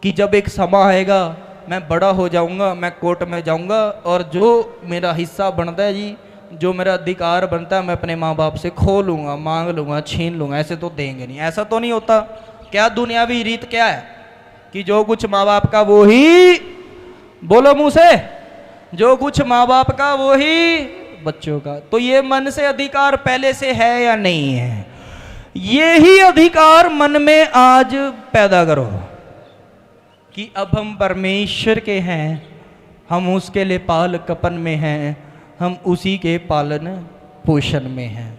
कि जब एक समय आएगा मैं बड़ा हो जाऊंगा, मैं कोर्ट में जाऊंगा और जो मेरा हिस्सा बनता है जी, जो मेरा अधिकार बनता है, मैं अपने माँ बाप से खो लूंगा, मांग लूंगा, छीन लूंगा। ऐसे तो देंगे नहीं, ऐसा तो नहीं होता। क्या दुनियावी रीत क्या है कि जो कुछ माँ बाप का वो ही, बोलो मुंह से, जो कुछ माँ बाप का वो ही बच्चों का। तो ये मन से अधिकार पहले से है या नहीं है? ये ही अधिकार मन में आज पैदा करो कि अब हम परमेश्वर के हैं, हम उसके लिए पाल कपन में हैं, हम उसी के पालन पोषण में हैं।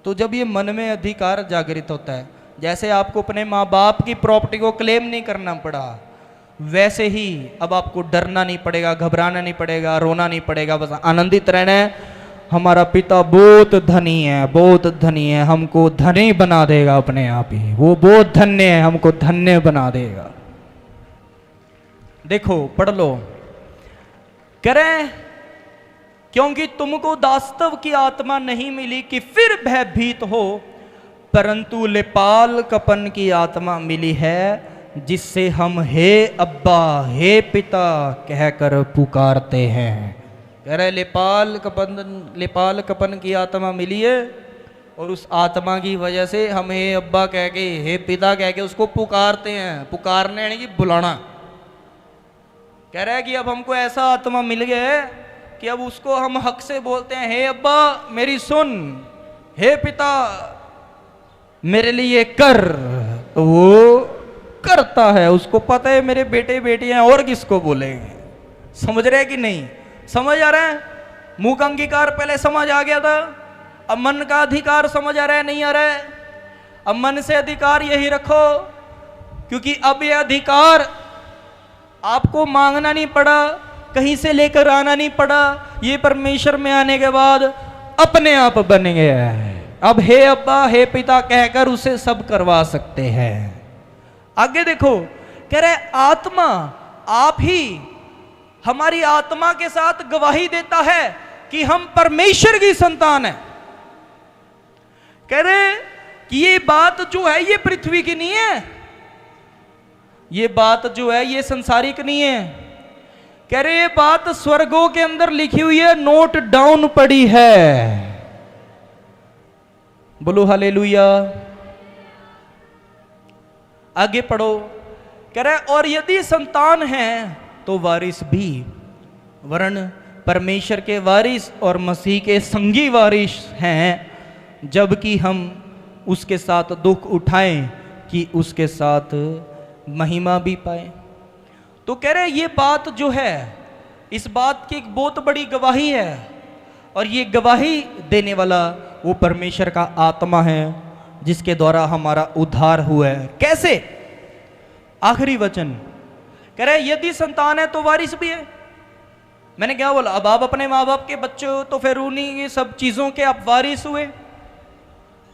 तो जब ये मन में अधिकार जागृत होता है, जैसे आपको अपने माँ बाप की प्रॉपर्टी को क्लेम नहीं करना पड़ा, वैसे ही अब आपको डरना नहीं पड़ेगा, घबराना नहीं पड़ेगा, रोना नहीं पड़ेगा, बस आनंदित रहना है। हमारा पिता बहुत धनी है, बहुत धनी है, हमको धनी बना देगा अपने आप ही। वो बहुत धन्य है, हमको धन्य बना देगा। देखो, पढ़ लो, कह रहे क्योंकि तुमको दास्तव की आत्मा नहीं मिली कि फिर भयभीत हो, परंतु लेपाल कपन की आत्मा मिली है, जिससे हम हे अब्बा, हे पिता कहकर पुकारते हैं। कह रहे लेपाल कपन की आत्मा मिली है, और उस आत्मा की वजह से हम हे अब्बा कह के, हे पिता कह के उसको पुकारते हैं। पुकारने यानी कि बुलाना। कह रहा है कि अब हमको ऐसा आत्मा मिल गया है कि अब उसको हम हक से बोलते हैं, हे अब्बा मेरी सुन, हे पिता मेरे लिए कर। तो वो करता है, उसको पता है मेरे बेटे बेटियां हैं, और किसको बोलेंगे। समझ रहे कि नहीं? समझ आ रहा है? मुंह का अंगीकार पहले समझ आ गया था, अब मन का अधिकार समझ आ रहा है? नहीं आ रहा है? अब मन से अधिकार यही रखो, क्योंकि अब ये अधिकार आपको मांगना नहीं पड़ा, कहीं से लेकर आना नहीं पड़ा, ये परमेश्वर में आने के बाद अपने आप बन गया है। अब हे अब्बा हे पिता कहकर उसे सब करवा सकते हैं। आगे देखो, कह रहे आत्मा आप ही हमारी आत्मा के साथ गवाही देता है कि हम परमेश्वर की संतान है। कह रहे कि ये बात जो है ये पृथ्वी की नहीं है, ये बात जो है ये संसारिक नहीं है। कह रहे ये बात स्वर्गों के अंदर लिखी हुई है, नोट डाउन पड़ी है। बोलो हालेलुया। आगे पढ़ो, कह रहे और यदि संतान है तो वारिस भी, वरन परमेश्वर के वारिस और मसीह के संगी वारिस हैं, जबकि हम उसके साथ दुख उठाएं कि उसके साथ महिमा भी पाए। तो कह रहे ये बात जो है, इस बात की एक बहुत बड़ी गवाही है, और ये गवाही देने वाला वो परमेश्वर का आत्मा है जिसके द्वारा हमारा उद्धार हुआ है। कैसे? आखिरी वचन कह रहे यदि संतान है तो वारिस भी है। मैंने क्या बोला? अब आप अपने माँ बाप के बच्चे हो तो फिर उन्हीं सब चीजों के आप वारिस हुए।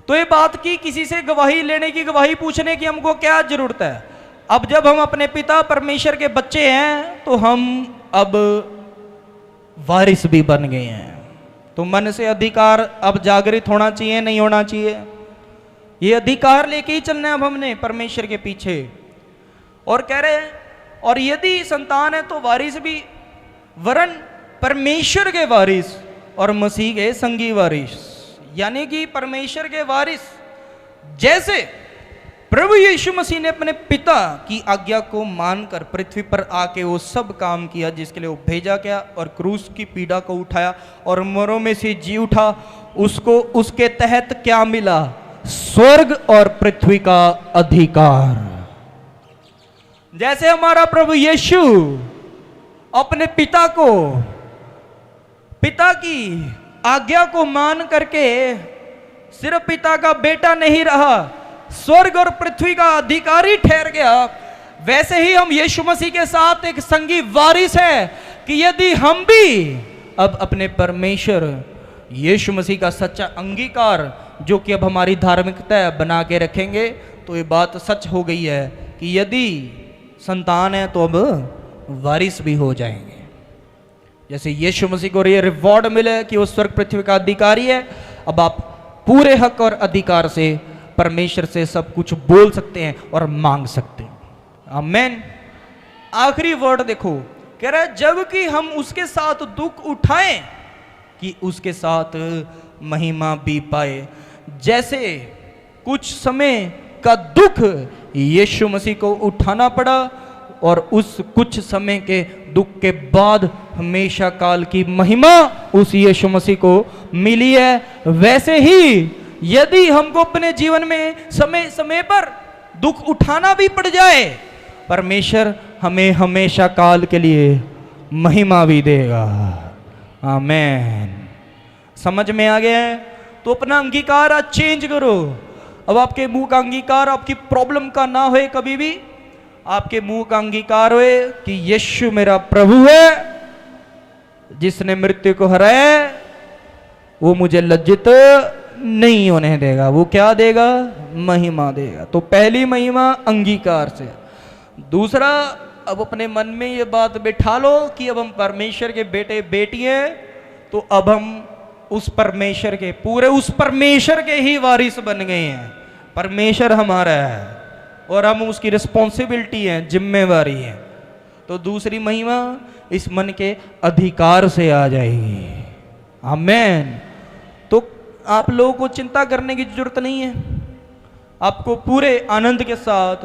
तो ये बात की किसी से गवाही लेने की, गवाही पूछने की हमको क्या जरूरत है? अब जब हम अपने पिता परमेश्वर के बच्चे हैं तो हम अब वारिस भी बन गए हैं। तो मन से अधिकार अब जागृत होना चाहिए, नहीं होना चाहिए? ये अधिकार लेके ही चलना है अब हमने परमेश्वर के पीछे। और कह रहे हैं और यदि संतान है तो वारिस भी, वरन परमेश्वर के वारिस और मसीह के संगी वारिस। यानी कि परमेश्वर के वारिस, जैसे प्रभु यीशु मसीह ने अपने पिता की आज्ञा को मानकर पृथ्वी पर आके वो सब काम किया जिसके लिए वो भेजा गया, और क्रूस की पीड़ा को उठाया और मरों में से जी उठा। उसको उसके तहत क्या मिला? स्वर्ग और पृथ्वी का अधिकार। जैसे हमारा प्रभु यीशु अपने पिता को, पिता की आज्ञा को मान करके सिर्फ पिता का बेटा नहीं रहा, स्वर्ग और पृथ्वी का अधिकारी ठहर गया, वैसे ही हम यीशु मसीह के साथ एक संगी वारिस है कि यदि हम भी अब अपने परमेश्वर यीशु मसीह का सच्चा अंगीकार, जो कि अब हमारी धार्मिकता है, बना के रखेंगे, तो ये बात सच हो गई है कि यदि संतान है तो अब वारिस भी हो जाएंगे। जैसे यीशु मसीह को ये रिवॉर्ड मिले कि वो स्वर्ग पृथ्वी का अधिकारी है, अब आप पूरे हक और अधिकार से परमेश्वर से सब कुछ बोल सकते हैं और मांग सकते हैं। आमीन। आखिरी वर्ड देखो, कह रहा है जबकि हम उसके साथ दुख उठाएं कि उसके साथ महिमा भी पाए। जैसे कुछ समय का दुख यीशु मसीह को उठाना पड़ा और उस कुछ समय के दुख के बाद हमेशा काल की महिमा उस यीशु मसीह को मिली है, वैसे ही यदि हमको अपने जीवन में समय समय पर दुख उठाना भी पड़ जाए, परमेश्वर हमें हमेशा काल के लिए महिमा भी देगा। आमीन। समझ में आ गया है? तो अपना अंगीकार आज चेंज करो। अब आपके मुंह का अंगीकार आपकी प्रॉब्लम का ना होए, कभी भी आपके मुंह का अंगीकार होए कि यीशु मेरा प्रभु है, जिसने मृत्यु को हराया, वो मुझे लज्जित नहीं होने देगा। वो क्या देगा? महिमा देगा। तो पहली महिमा अंगीकार से। दूसरा, अब अपने मन में ये बात बिठा लो कि अब हम परमेश्वर के बेटे बेटी हैं, तो अब हम उस परमेश्वर के, पूरे उस परमेश्वर के ही वारिस बन गए हैं। परमेश्वर हमारा है और हम उसकी रिस्पॉन्सिबिलिटी है, जिम्मेवारी है। तो दूसरी महिमा इस मन के अधिकार से आ जाएगी। आमीन। तो आप लोगों को चिंता करने की जरूरत नहीं है, आपको पूरे आनंद के साथ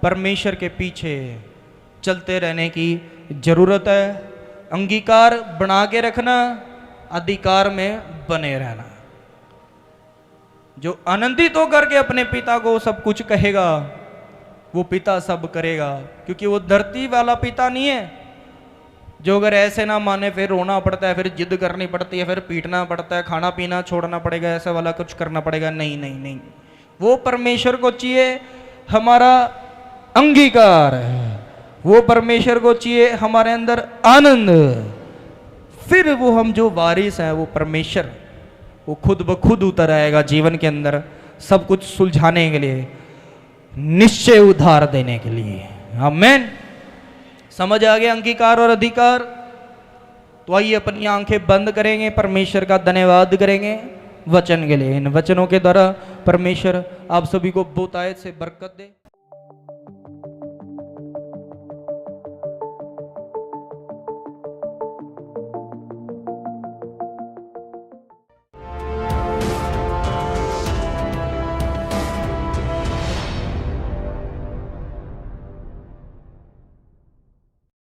परमेश्वर के पीछे चलते रहने की जरूरत है। अंगीकार बना के रखना, अधिकार में बने रहना। जो आनंदित होकर के अपने पिता को सब कुछ कहेगा, वो पिता सब करेगा, क्योंकि वो धरती वाला पिता नहीं है जो अगर ऐसे ना माने फिर रोना पड़ता है, फिर जिद करनी पड़ती है, फिर पीटना पड़ता है, खाना पीना छोड़ना पड़ेगा, ऐसा वाला कुछ करना पड़ेगा। नहीं नहीं नहीं, वो परमेश्वर को चाहिए हमारा अंगीकार है, वो परमेश्वर को चाहिए हमारे अंदर आनंद, फिर वो हम जो वारिस हैं वो परमेश्वर वो खुद ब खुद उतर आएगा जीवन के अंदर, सब कुछ सुलझाने के लिए, निश्चय उद्धार देने के लिए। आमेन। समझ आ गया अंगीकार और अधिकार? तो आइए अपनी आंखें बंद करेंगे, परमेश्वर का धन्यवाद करेंगे वचन के लिए। इन वचनों के द्वारा परमेश्वर आप सभी को बहुतायत से बरकत दे।